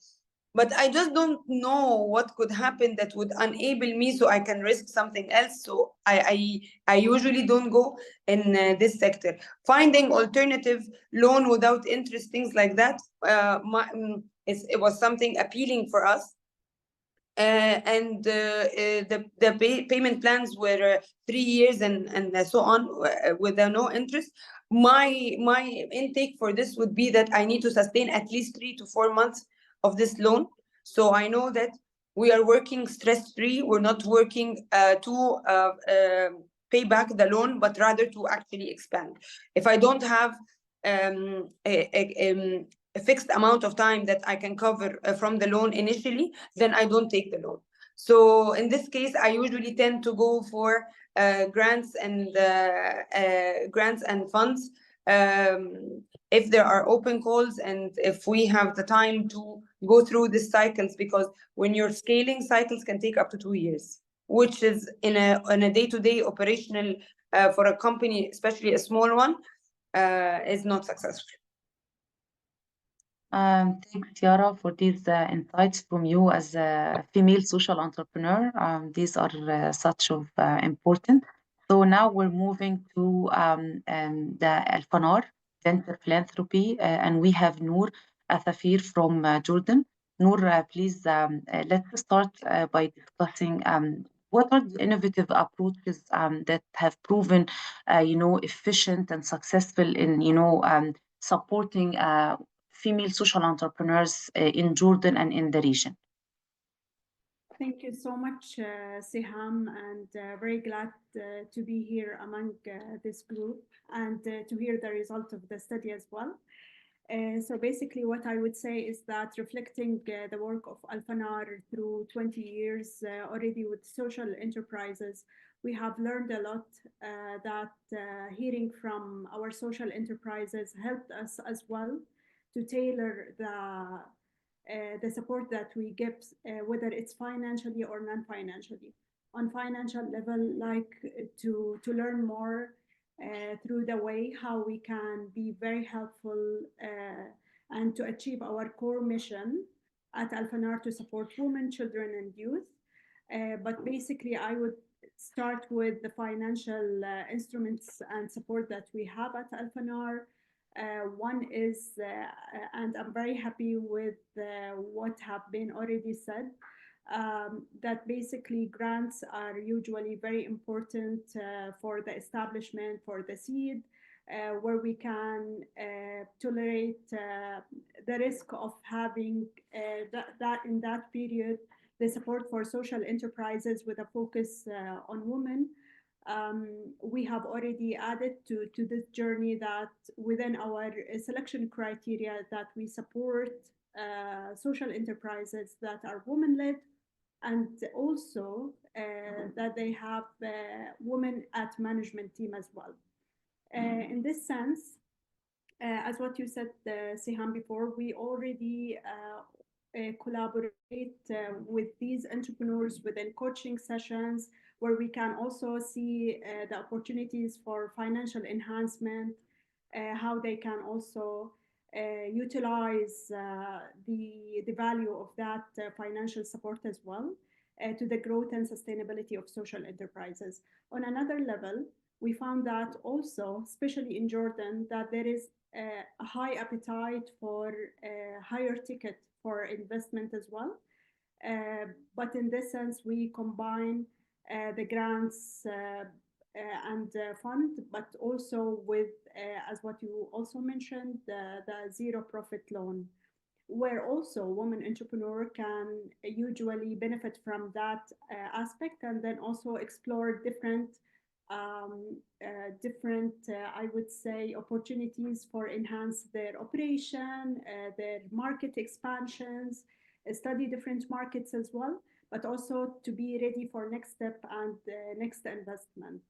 But I just don't know what could happen that would enable me so I can risk something else. So I usually don't go in this sector. Finding alternative loan without interest, things like that, it was something appealing for us. And the payment plans were 3 years and so on with no interest. My intake for this would be that I need to sustain at least 3 to 4 months of this loan. So I know that we are working stress-free. We're not working to pay back the loan, but rather to actually expand. If I don't have a fixed amount of time that I can cover from the loan initially, then I don't take the loan. So in this case, I usually tend to go for grants and funds if there are open calls and if we have the time to go through these cycles, because when you're scaling, cycles can take up to 2 years, which is in a day-to-day operational for a company, especially a small one, is not successful. Thanks, Yara, for these insights from you as a female social entrepreneur. These are such of important. So now we're moving to the Al-Fanar Venture Philanthropy, and we have Noor Athafir from Jordan. Noor, please let's start by discussing what are the innovative approaches that have proven, efficient and successful in, supporting female social entrepreneurs in Jordan and in the region. Thank you so much, Siham, and very glad to be here among this group and to hear the result of the study as well. So basically what I would say is that reflecting the work of Al-Fanar through 20 years already with social enterprises, we have learned a lot that hearing from our social enterprises helped us as well to tailor the support that we give, whether it's financially or non-financially. On financial level, like to learn more through the way how we can be very helpful and to achieve our core mission at Al-Fanar to support women, children, and youth. But basically, I would start with the financial instruments and support that we have at Al-Fanar. One is, and I'm very happy with what have been already said, that basically grants are usually very important for the establishment, for the seed, where we can tolerate the risk of having that in that period the support for social enterprises with a focus on women. We have already added to this journey that within our selection criteria that we support social enterprises that are women-led, and also that they have women at management team as well. In this sense, as what you said, Siham, before, we already collaborate with these entrepreneurs within coaching sessions, where we can also see the opportunities for financial enhancement, how they can also utilize the value of that financial support as well to the growth and sustainability of social enterprises. On another level, we found that also, especially in Jordan, that there is a high appetite for higher ticket for investment as well. But in this sense, we combine the grants and fund, but also with, as what you also mentioned, the zero profit loan, where also women entrepreneur can usually benefit from that aspect, and then also explore different, I would say, opportunities for enhance their operation, their market expansions, study different markets as well, but also to be ready for next step and next investment.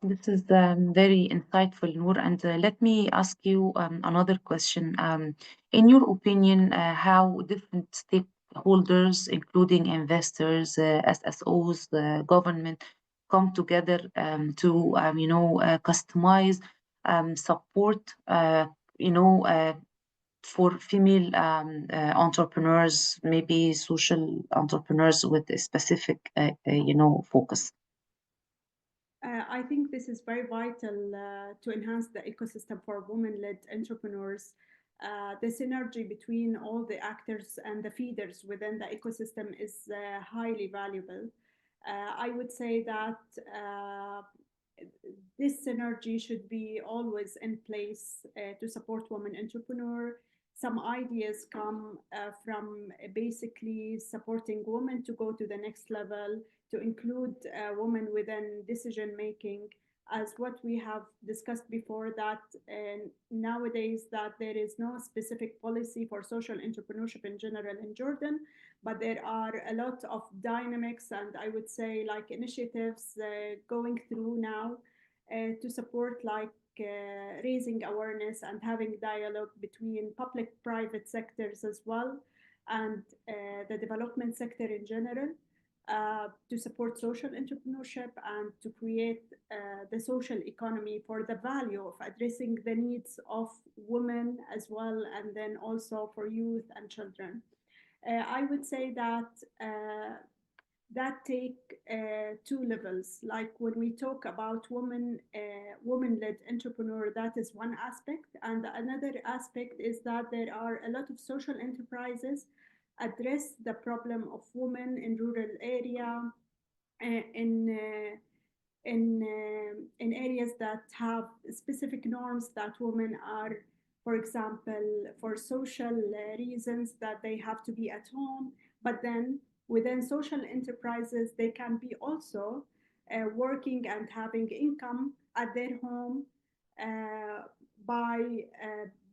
This is very insightful, Noor. And let me ask you another question. In your opinion, how different stakeholders, including investors, SSOs, the government, come together to, customize support, for female entrepreneurs, maybe social entrepreneurs with a specific, focus? I think this is very vital to enhance the ecosystem for women-led entrepreneurs. The synergy between all the actors and the feeders within the ecosystem is highly valuable. I would say that this synergy should be always in place to support women entrepreneurs. Some ideas come from basically supporting women to go to the next level, to include women within decision making, as what we have discussed before, that nowadays that there is no specific policy for social entrepreneurship in general in Jordan, but there are a lot of dynamics and I would say like initiatives going through now to support like raising awareness and having dialogue between public-private sectors as well, and the development sector in general, to support social entrepreneurship and to create the social economy for the value of addressing the needs of women as well, and then also for youth and children. I would say that that take two levels. Like when we talk about women-led entrepreneur, that is one aspect. And another aspect is that there are a lot of social enterprises address the problem of women in rural area, in areas that have specific norms that women are, for example, for social reasons that they have to be at home, but then within social enterprises, they can be also working and having income at their home by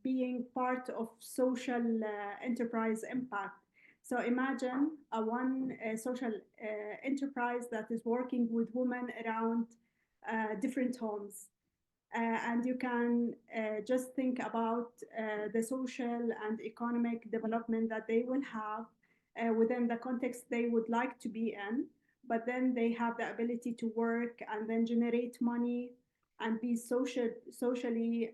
being part of social enterprise impact. So imagine one social enterprise that is working with women around different homes. And you can just think about the social and economic development that they will have within the context they would like to be in, but then they have the ability to work and then generate money and be socially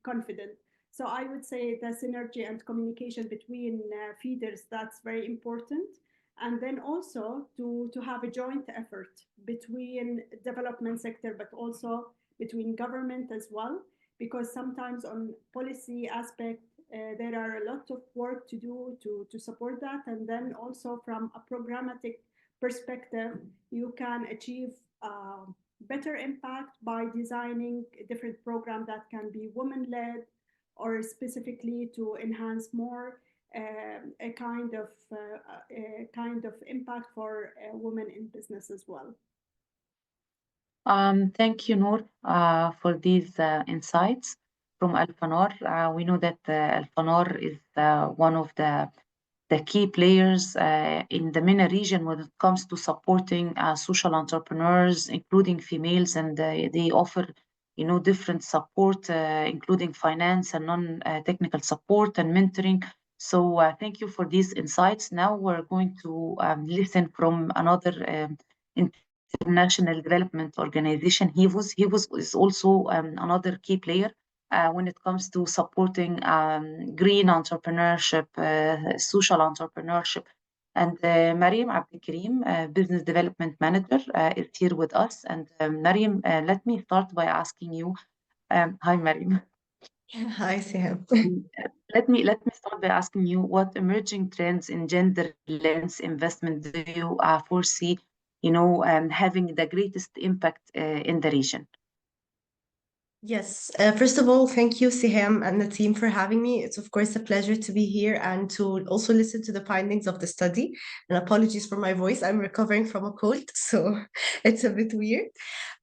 confident. So I would say the synergy and communication between feeders, that's very important. And then also to have a joint effort between development sector, but also between government as well, because sometimes on policy aspect, there are a lot of work to do to support that. And then also from a programmatic perspective, you can achieve better impact by designing a different program that can be women-led, or specifically to enhance more a kind of impact for women in business as well. Thank you, Noor, for these insights from Alfanor. We know that Alfanor is one of the key players in the MENA region when it comes to supporting social entrepreneurs, including females, and they offer, different support, including finance and non-technical support and mentoring. So thank you for these insights. Now we're going to listen from another international development organization, HIVOS. HIVOS is also another key player when it comes to supporting green entrepreneurship, social entrepreneurship. And Mariam Abdelkarim, Business Development Manager, is here with us. And Mariam, let me start by asking you, hi Mariam. Hi, Sam. Let me start by asking you what emerging trends in gender lens investment do you foresee, having the greatest impact in the region? Yes, first of all, thank you, Siham and the team for having me. It's of course a pleasure to be here and to also listen to the findings of the study. And apologies for my voice, I'm recovering from a cold, so it's a bit weird.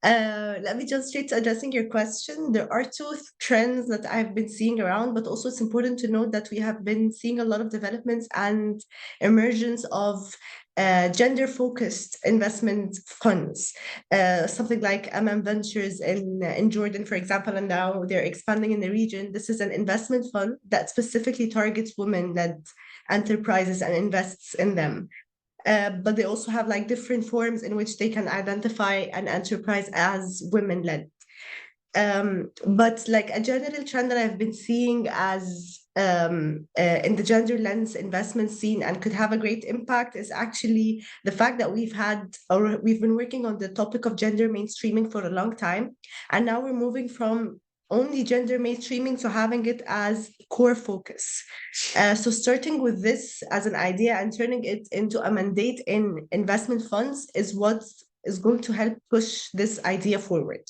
Let me jump straight to addressing your question. There are two trends that I've been seeing around, but also it's important to note that we have been seeing a lot of developments and emergence of gender-focused investment funds, something like Ventures in Jordan, for example, and now they're expanding in the region. This is an investment fund that specifically targets women-led enterprises and invests in them. But they also have like different forms in which they can identify an enterprise as women-led. But like a general trend that I've been seeing as in the gender lens investment scene and could have a great impact is actually the fact that we've been working on the topic of gender mainstreaming for a long time, and now we're moving from only gender mainstreaming to having it as core focus. So starting with this as an idea and turning it into a mandate in investment funds is what is going to help push this idea forward.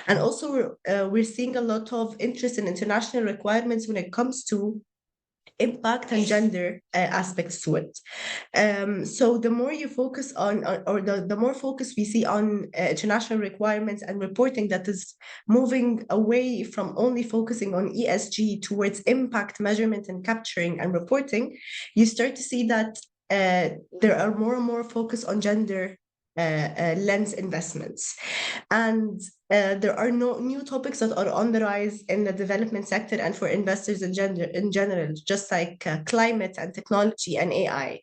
And also we're seeing a lot of interest in international requirements when it comes to impact and gender aspects to it. So the more you focus on, or the more focus we see on international requirements and reporting that is moving away from only focusing on ESG towards impact measurement and capturing and reporting, you start to see that there are more and more focus on gender lens investments. And there are no new topics that are on the rise in the development sector and for investors in general, just like climate and technology and AI.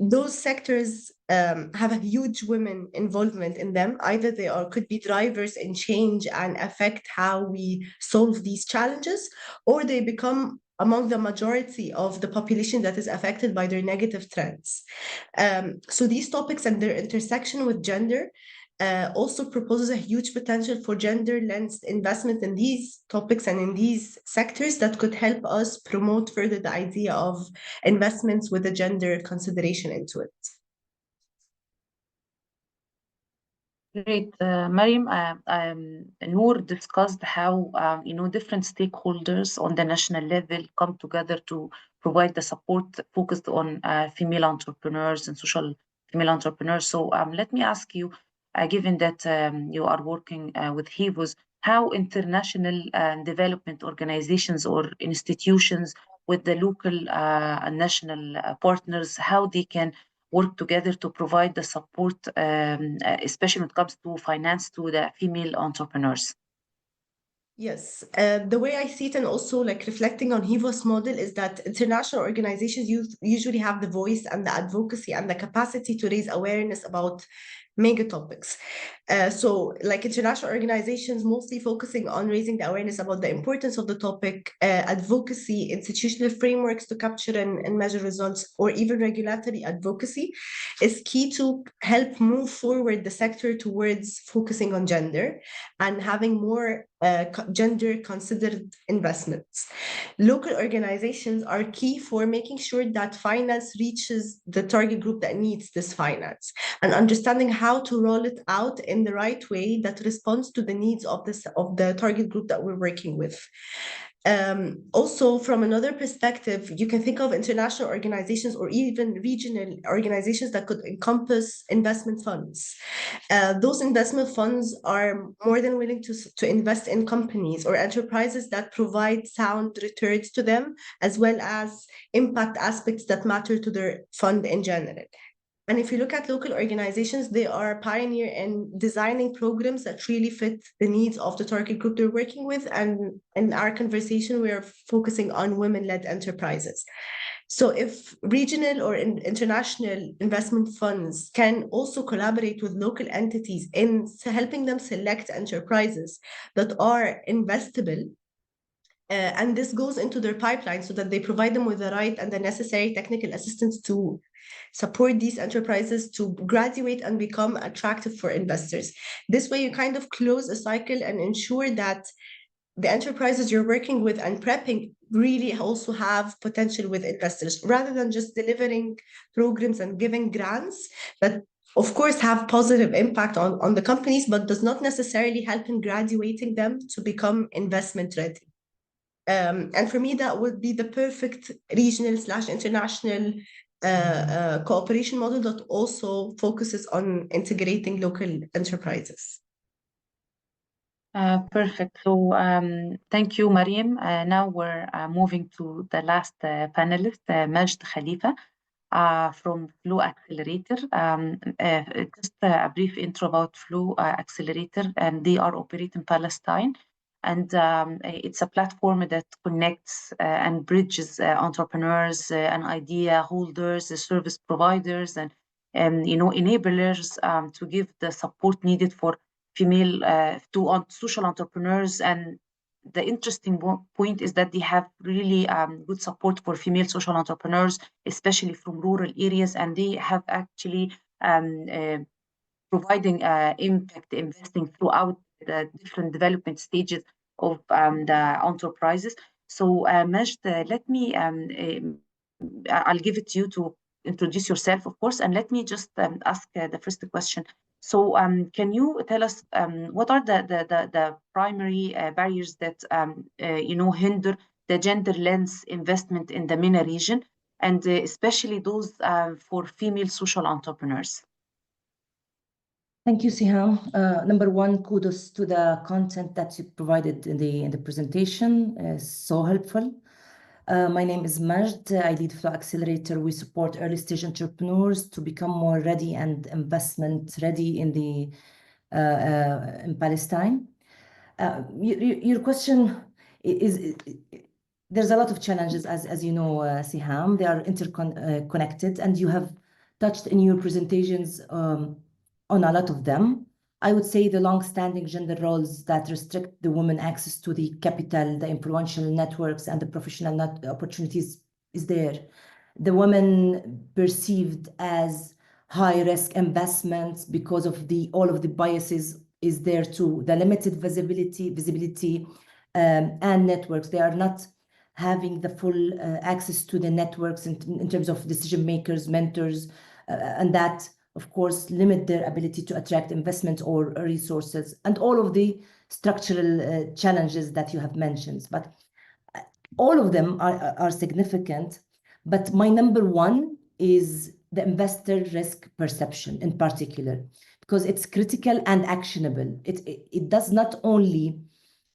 Those sectors have a huge women involvement in them. Either they could be drivers in change and affect how we solve these challenges, or they become among the majority of the population that is affected by their negative trends. So these topics and their intersection with gender also proposes a huge potential for gender-lensed investment in these topics and in these sectors that could help us promote further the idea of investments with a gender consideration into it. Great. Mariam, Noor discussed how, different stakeholders on the national level come together to provide the support focused on female entrepreneurs and social female entrepreneurs. So let me ask you, given that you are working with HIVOS, how international development organizations or institutions with the local and national partners, how they can work together to provide the support, especially when it comes to finance to the female entrepreneurs? Yes, the way I see it, and also like reflecting on HIVOS model, is that international organizations usually have the voice and the advocacy and the capacity to raise awareness about mega topics. So like international organizations mostly focusing on raising the awareness about the importance of the topic, advocacy, institutional frameworks to capture and measure results, or even regulatory advocacy is key to help move forward the sector towards focusing on gender and having more gender considered investments. Local organizations are key for making sure that finance reaches the target group that needs this finance, and understanding how to roll it out in the right way that responds to the needs of the target group that we're working with. Also, from another perspective, you can think of international organizations or even regional organizations that could encompass investment funds. Those investment funds are more than willing to invest in companies or enterprises that provide sound returns to them, as well as impact aspects that matter to their fund in general. And if you look at local organizations, they are pioneer in designing programs that really fit the needs of the target group they're working with. And in our conversation, we are focusing on women-led enterprises. So if regional or international investment funds can also collaborate with local entities in helping them select enterprises that are investable, and this goes into their pipeline so that they provide them with the right and the necessary technical assistance to support these enterprises to graduate and become attractive for investors. This way, you kind of close a cycle and ensure that the enterprises you're working with and prepping really also have potential with investors, rather than just delivering programs and giving grants that of course have positive impact on the companies, but does not necessarily help in graduating them to become investment ready. And for me, that would be the perfect regional/international cooperation model that also focuses on integrating local enterprises. Perfect. So thank you, Mariam. Now we're moving to the last panelist, Majd Khalifa from Flow Accelerator. Just a brief intro about Flow Accelerator. They are operating in Palestine, and it's a platform that connects and bridges entrepreneurs and idea holders, service providers, and enablers to give the support needed for female social entrepreneurs. And the interesting point is that they have really good support for female social entrepreneurs, especially from rural areas, and they have actually providing impact investing throughout the different development stages of the enterprises. So Majd, let me, I'll give it to you to introduce yourself, of course, and let me just ask the first question. So can you tell us what are the primary barriers that hinder the gender lens investment in the MENA region, and especially those for female social entrepreneurs? Thank you, Siham. Number one, kudos to the content that you provided in the presentation. So helpful. My name is Majd. I lead Flow Accelerator. We support early stage entrepreneurs to become more ready and investment ready in Palestine. Your question is there's a lot of challenges, as you know, Siham. They are interconnected, and you have touched in your presentations on a lot of them. I would say the long-standing gender roles that restrict the women access to the capital, the influential networks, and the professional opportunities is there. The women perceived as high-risk investments because of all of the biases is there too. The limited visibility and networks. They are not having the full access to the networks in terms of decision makers, mentors, and that of course, limit their ability to attract investment or resources, and all of the structural challenges that you have mentioned. But all of them are significant. But my number one is the investor risk perception in particular, because it's critical and actionable. It does not only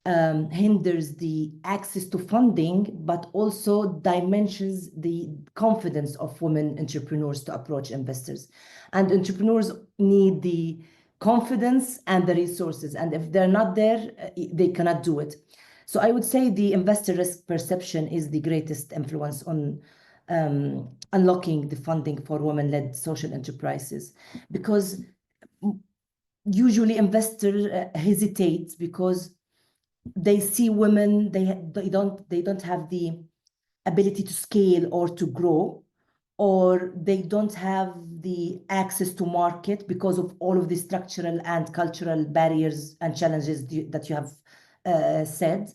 hinders the access to funding, but also dimensions the confidence of women entrepreneurs to approach investors. And entrepreneurs need the confidence and the resources. And if they're not there, they cannot do it. So I would say the investor risk perception is the greatest influence on unlocking the funding for women-led social enterprises, because usually investors hesitate because they see women, they don't have the ability to scale or to grow, or they don't have the access to market because of all of the structural and cultural barriers and challenges that you have said,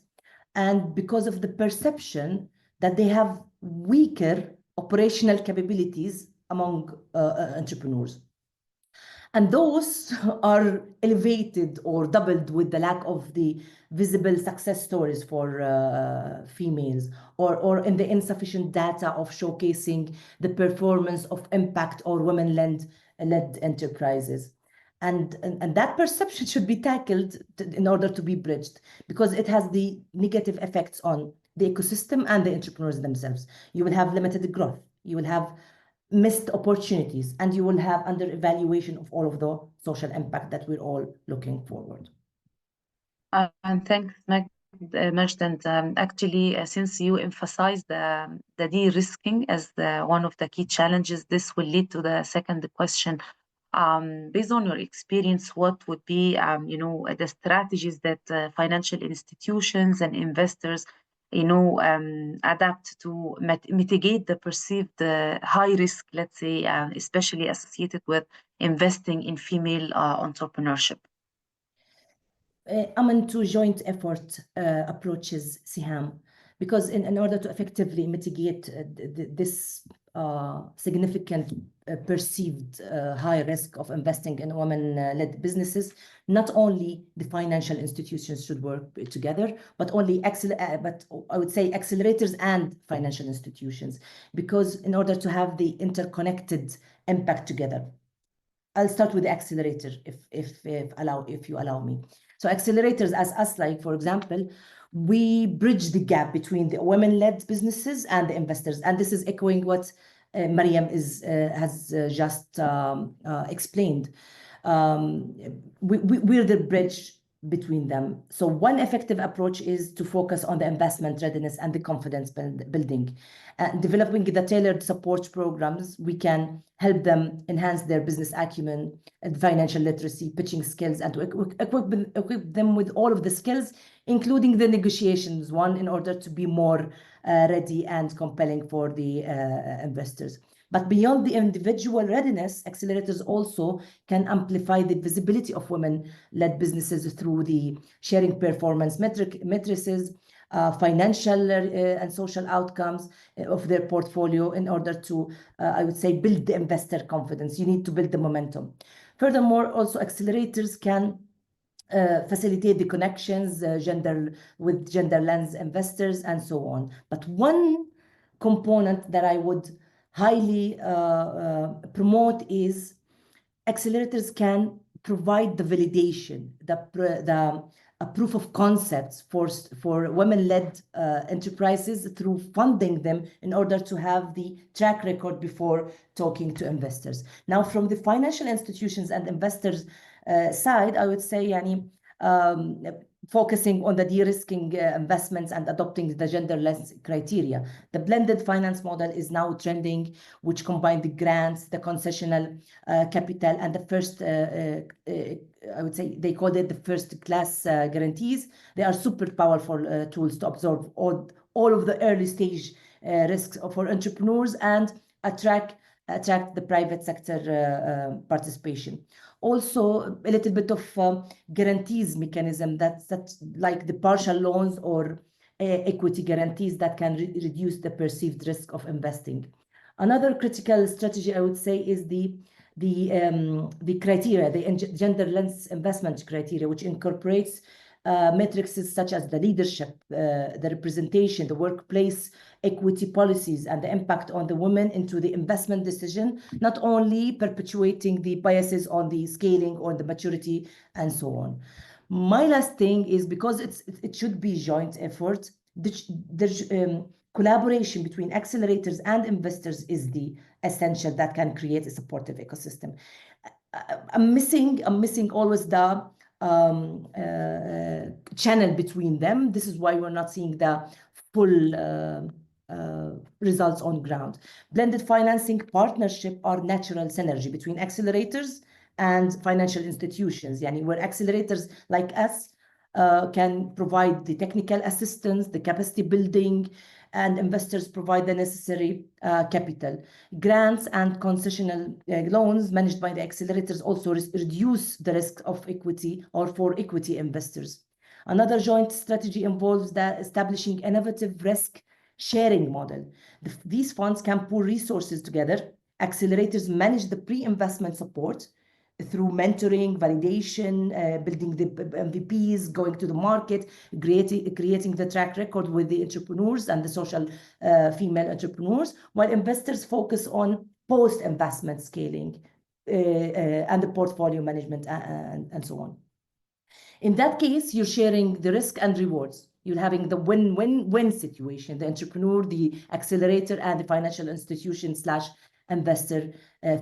and because of the perception that they have weaker operational capabilities among entrepreneurs. And those are elevated or doubled with the lack of the visible success stories for females, or in the insufficient data of showcasing the performance of impact or women-led enterprises. And that perception should be tackled in order to be bridged, because it has the negative effects on the ecosystem and the entrepreneurs themselves. You will have limited growth, you will have missed opportunities, and you will have under evaluation of all of the social impact that we're all looking forward. And thanks, Majd. And actually, since you emphasized the de-risking as one of the key challenges, this will lead to the second question. Based on your experience, what would be, the strategies that financial institutions and investors, adapt to mitigate the perceived high risk, let's say, especially associated with investing in female entrepreneurship? I'm into joint effort approaches, Siham, because in order to effectively mitigate this significant perceived high risk of investing in women-led businesses, not only the financial institutions should work together, but I would say accelerators and financial institutions, because in order to have the interconnected impact together. I'll start with the accelerator, if you allow me. So accelerators as us, like, for example, we bridge the gap between the women-led businesses and the investors. And this is echoing what Mariam has just explained. We're the bridge between them. So one effective approach is to focus on the investment readiness and the confidence building. Developing the tailored support programs, we can help them enhance their business acumen and financial literacy, pitching skills, and to equip them with all of the skills, including the negotiations one, in order to be more ready and compelling for the investors. But beyond the individual readiness, accelerators also can amplify the visibility of women-led businesses through the sharing performance matrices, financial and social outcomes of their portfolio, in order to, I would say, build the investor confidence. You need to build the momentum. Furthermore, also accelerators can facilitate the connections with gender lens investors and so on. But one component that I would highly promote is accelerators can provide the validation, a proof of concepts for women-led enterprises through funding them, in order to have the track record before talking to investors. Now, from the financial institutions and investors side, I would say, focusing on the de-risking investments and adopting the gender-less criteria. The blended finance model is now trending, which combine the grants, the concessional capital, and the first, I would say, they call it the first-class guarantees. They are super powerful tools to absorb all of the early stage risks for entrepreneurs and attract the private sector participation. Also, a little bit of guarantees mechanism, that's like the partial loans or equity guarantees that can reduce the perceived risk of investing. Another critical strategy, I would say, is the criteria, the gender lens investment criteria, which incorporates metrics such as the leadership, the representation, the workplace equity policies, and the impact on the women into the investment decision, not only perpetuating the biases on the scaling or the maturity and so on. My last thing is, because it should be joint effort, the collaboration between accelerators and investors is the essential that can create a supportive ecosystem. I'm missing always the channel between them. This is why we're not seeing the full results on ground. Blended financing partnership are natural synergy between accelerators and financial institutions, where accelerators like us can provide the technical assistance, the capacity building, and investors provide the necessary capital. Grants and concessional loans managed by the accelerators also reduce the risk of equity or for equity investors. Another joint strategy involves establishing innovative risk sharing model. These funds can pool resources together. Accelerators manage the pre-investment support through mentoring, validation, building the MVPs, going to the market, creating the track record with the entrepreneurs and the social female entrepreneurs, while investors focus on post-investment scaling and the portfolio management and so on. In that case, you're sharing the risk and rewards. You're having the win-win-win situation, the entrepreneur, the accelerator, and the financial institution / investor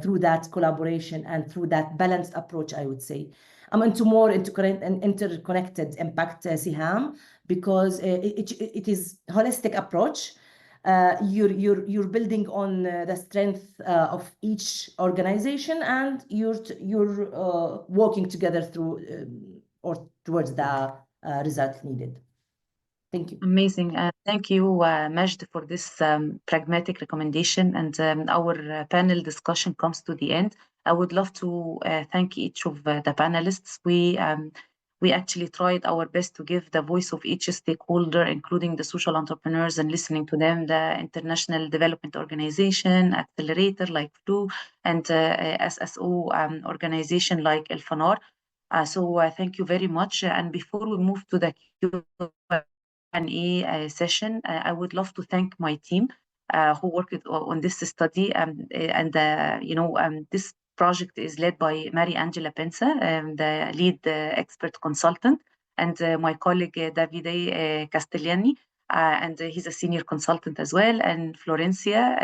through that collaboration and through that balanced approach, I would say. I'm into more interconnected impact, Siham, because it is holistic approach. You're building on the strength of each organization, and you're working together through or towards the result needed. Thank you. Amazing. Thank you, Majd, for this pragmatic recommendation. And our panel discussion comes to the end. I would love to thank each of the panelists. We actually tried our best to give the voice of each stakeholder, including the social entrepreneurs and listening to them, the International Development Organization, Accelerator like FLU, and SSO organization like UfM. So thank you very much. And before we move to the Q&A session, I would love to thank my team who worked on this study. This project is led by Mary Angela Pensa, the lead expert consultant, and my colleague Davide Castellani, and he's a senior consultant as well, and Florencia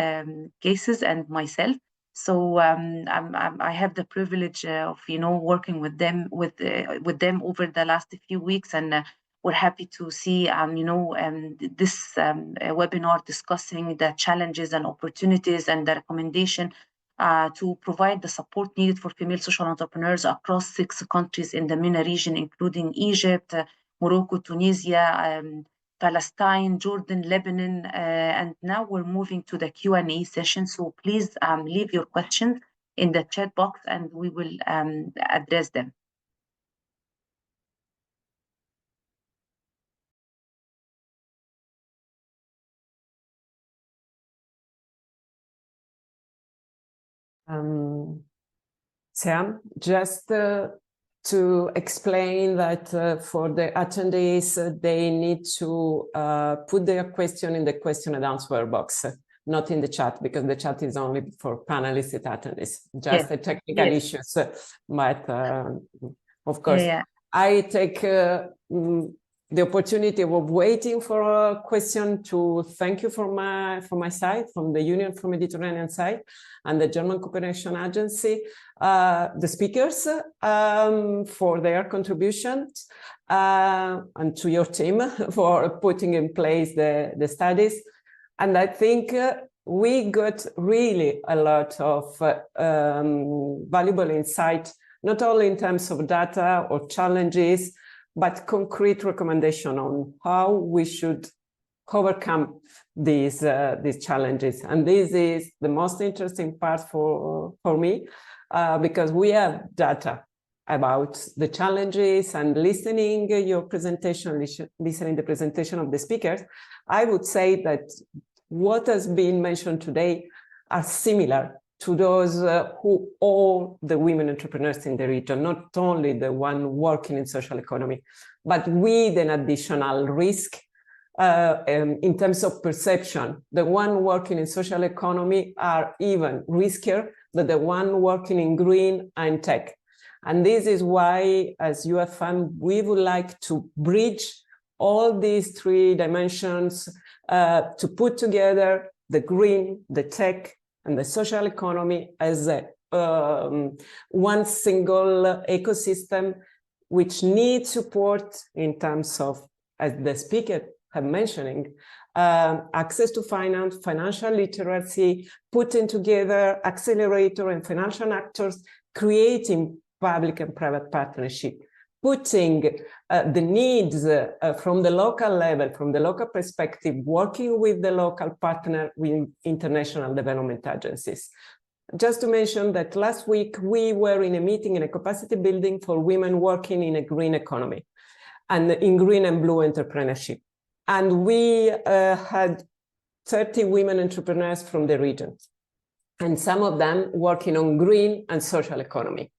Cases, and myself. So I have the privilege of working with them over the last few weeks, and we're happy to see this webinar discussing the challenges and opportunities and the recommendation to provide the support needed for female social entrepreneurs across 6 countries in the MENA region, including Egypt, Morocco, Tunisia, Palestine, Jordan, Lebanon, and now we're moving to the Q&A session. So please leave your questions in the chat box and we will address them. Sam, just to explain that for the attendees, they need to put their question in the question and answer box, not in the chat, because the chat is only for panelists and attendees, just the technical issues. But of course, I take the opportunity of waiting for a question to thank you from my side, from the Union for Mediterranean side, and the German Cooperation Agency, the speakers for their contributions, and to your team for putting in place the studies. And I think we got really a lot of valuable insight, not only in terms of data or challenges, but concrete recommendation on how we should overcome these challenges. And this is the most interesting part for me, because we have data about the challenges, and listening your presentation, listening the presentation of the speakers, I would say that what has been mentioned today are similar to those who all the women entrepreneurs in the region, not only the one working in social economy, but with an additional risk in terms of perception. The one working in social economy are even riskier than the one working in green and tech. And this is why, as UfM, we would like to bridge all these 3 dimensions to put together the green, the tech, and the social economy as one single ecosystem, which needs support in terms of, as the speaker have mentioning, access to finance, financial literacy, putting together accelerator and financial actors, creating public and private partnership, putting the needs from the local level, from the local perspective, working with the local partner, with international development agencies. Just to mention that last week we were in a meeting in a capacity building for women working in a green economy and in green and blue entrepreneurship. And we had 30 women entrepreneurs from the region, and some of them working on green and social economy.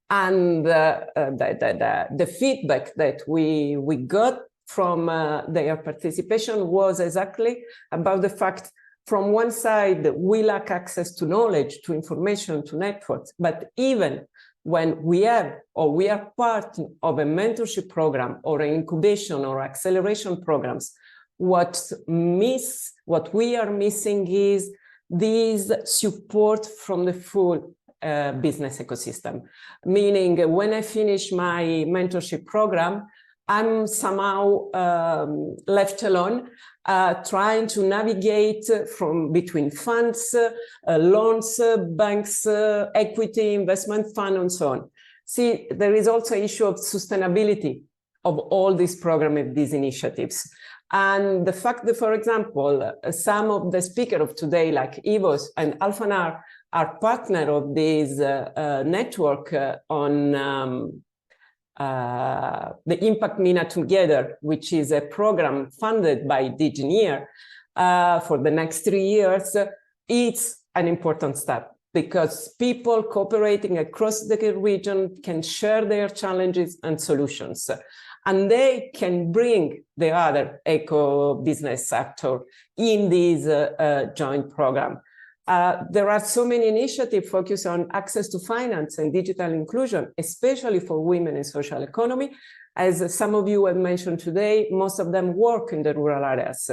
And the feedback that we got from their participation was exactly about the fact, from one side, we lack access to knowledge, to information, to networks, but even when we have or we are part of a mentorship program or an incubation or acceleration programs, what we are missing is this support from the full business ecosystem. Meaning, when I finish my mentorship program, I'm somehow left alone, trying to navigate from between funds, loans, banks, equity, investment fund, and so on. See, there is also an issue of sustainability of all these programs and these initiatives. And the fact that, for example, some of the speakers of today, like EVOS and Alphanar, are partner of this network on the Impact MENA Together, which is a program funded by DGNIR for the next 3 years. It's an important step because people cooperating across the region can share their challenges and solutions. And they can bring the other eco-business sector in this joint program. There are so many initiatives focused on access to finance and digital inclusion, especially for women in social economy. As some of you have mentioned today, most of them work in the rural areas.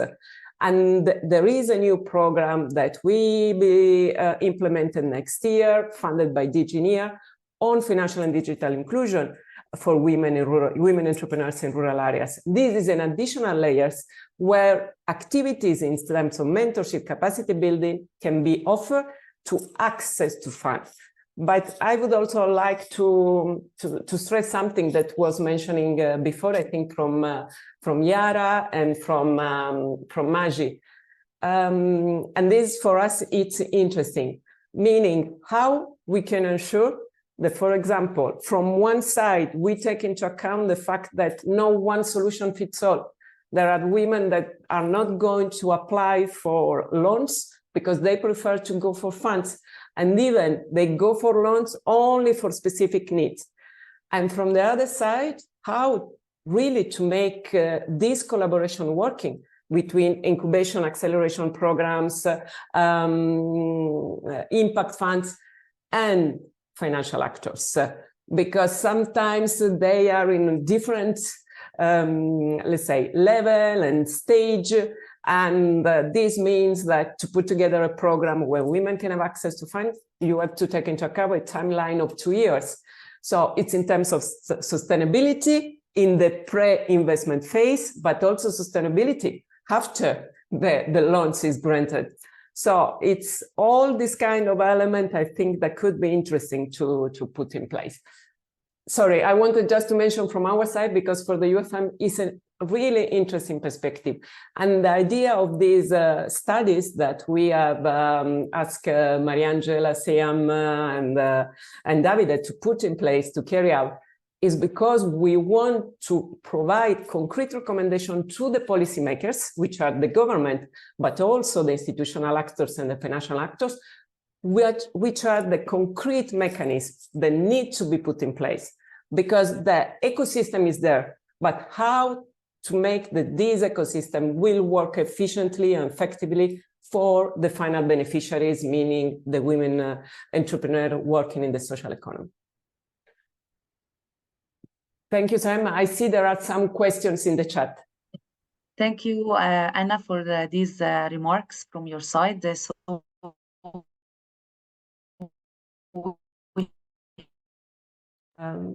And there is a new program that will be implemented next year, funded by DGNIR, on financial and digital inclusion for women entrepreneurs in rural areas. This is an additional layers where activities in terms of mentorship, capacity building can be offered to access to funds. But I would also like to stress something that was mentioning before, I think from Yara and from Maji. And this for us, it's interesting, meaning how we can ensure that, for example, from one side, we take into account the fact that no one solution fits all. There are women that are not going to apply for loans because they prefer to go for funds. And even they go for loans only for specific needs. And from the other side, how really to make this collaboration working between incubation, acceleration programs, impact funds, and financial actors, because sometimes they are in different, let's say, level and stage. And this means that to put together a program where women can have access to funds, you have to take into account a timeline of 2 years. So it's in terms of sustainability in the pre-investment phase, but also sustainability after the loans is granted. So it's all this kind of element, I think, that could be interesting to put in place. Sorry, I wanted just to mention from our side, because for the UfM is a really interesting perspective. And the idea of these studies that we have asked Mariangela, Siam, and Davide to put in place to carry out is because we want to provide concrete recommendation to the policymakers, which are the government, but also the institutional actors and the financial actors, which are the concrete mechanisms that need to be put in place. Because the ecosystem is there, but how to make this ecosystem will work efficiently and effectively for the final beneficiaries, meaning the women entrepreneurs working in the social economy. Thank you, Sam. I see there are some questions in the chat. Thank you, Anna, for these remarks from your side.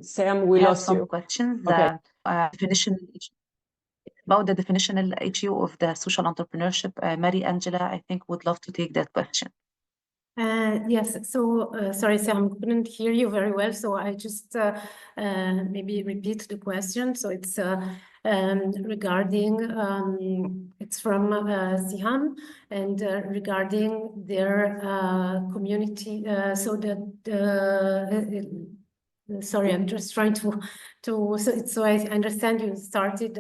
Sam, we lost some you. questions. Okay. Definition about the definitional issue of the social entrepreneurship. Mariangela, I think, would love to take that question. Yes, so sorry, Sam, couldn't hear you very well, so I just maybe repeat the question. So it's regarding, it's from Siham, and regarding their community, so sorry, I'm just trying so I understand you started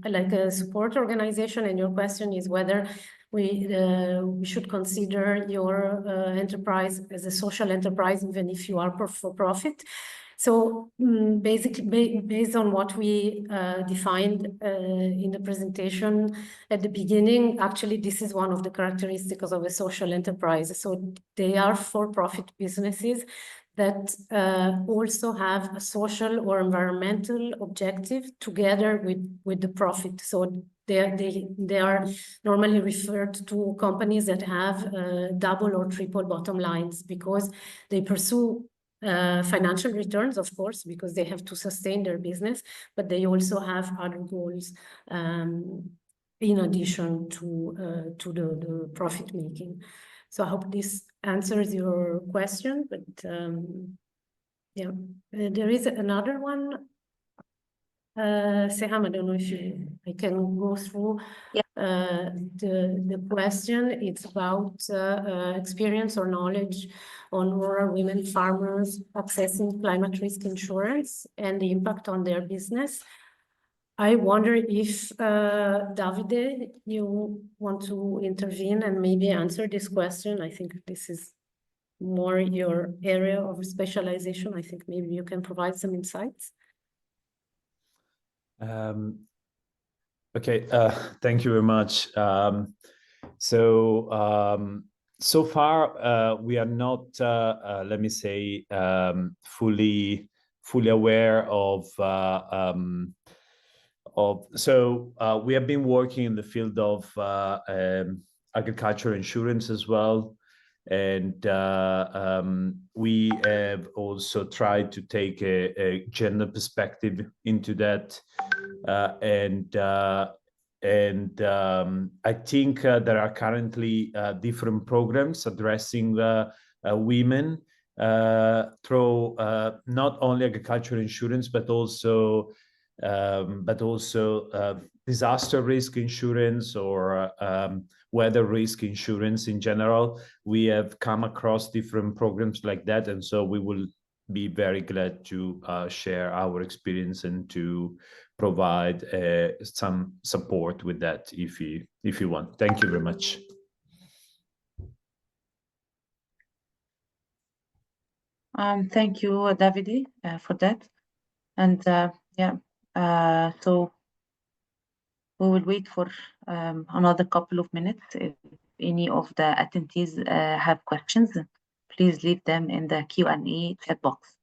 like a support organization, and your question is whether we should consider your enterprise as a social enterprise, even if you are for profit. So basically, based on what we defined in the presentation at the beginning, actually, this is one of the characteristics of a social enterprise. So they are for-profit businesses that also have a social or environmental objective together with the profit. So they are normally referred to companies that have double or triple bottom lines because they pursue financial returns, of course, because they have to sustain their business, but they also have other goals in addition to the profit making. So I hope this answers your question, but yeah, there is another one. Seham, I don't know if I can go through the question. It's about experience or knowledge on rural women farmers accessing climate risk insurance and the impact on their business. I wonder if, Davide, you want to intervene and maybe answer this question. I think this is more your area of specialization. I think maybe you can provide some insights. Okay, thank you very much. So far, we are not, let me say, fully aware of. We have been working in the field of agriculture insurance as well, and we have also tried to take a gender perspective into that. I think there are currently different programs addressing women through not only agricultural insurance, but also disaster risk insurance or weather risk insurance in general. We have come across different programs like that, and so we will be very glad to share our experience and to provide some support with that if you want. Thank you very much. Thank you, Davide, for that. And so we will wait for another couple of minutes. If any of the attendees have questions, please leave them in the Q&A chat box.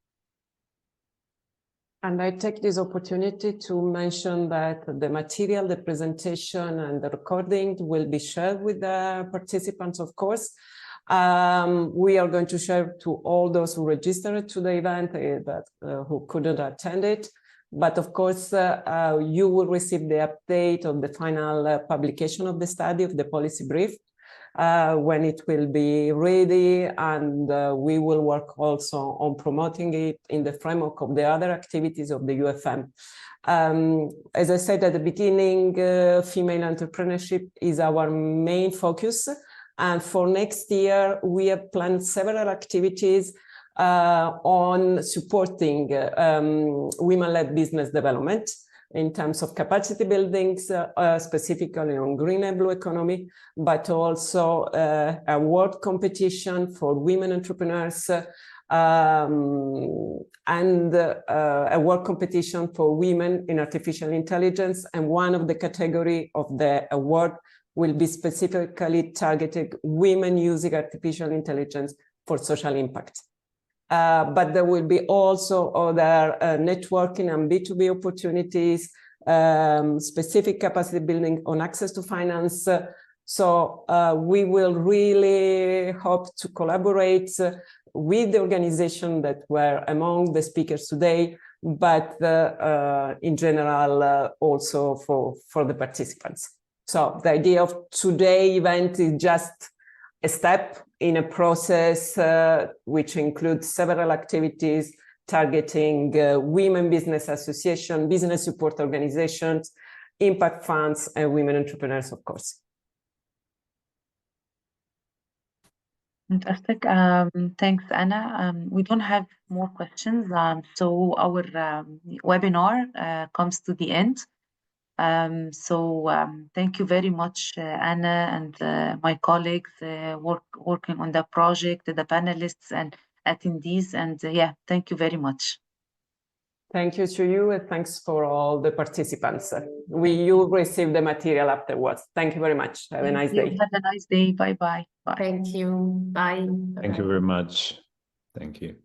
And I take this opportunity to mention that the material, the presentation, and the recording will be shared with the participants, of course. We are going to share to all those who registered to the event who couldn't attend it. But of course, you will receive the update of the final publication of the study, of the policy brief, when it will be ready, and we will work also on promoting it in the framework of the other activities of the UfM. As I said at the beginning, female entrepreneurship is our main focus, and for next year we have planned several activities on supporting women-led business development in terms of capacity buildings, specifically on green and blue economy, but also a world competition for women entrepreneurs and a world competition for women in artificial intelligence. And one of the category of the award will be specifically targeted women using artificial intelligence for social impact. But there will be also other networking and B2B opportunities, specific capacity building on access to finance. So we will really hope to collaborate with the organization that were among the speakers today, but in general also for the participants. So the idea of today's event is just a step in a process which includes several activities targeting women business association, business support organizations, impact funds, and women entrepreneurs, of course. Fantastic. Thanks, Anna. We don't have more questions, so our webinar comes to the end. Thank you very much, Anna, and my colleagues working on the project, the panelists and attendees, and yeah, thank you very much. Thank you to you, and thanks for all the participants. You receive the material afterwards. Thank you very much. Have a nice day. Have a nice day. Bye-bye. Bye. Thank you. Bye. Thank you very much. Thank you.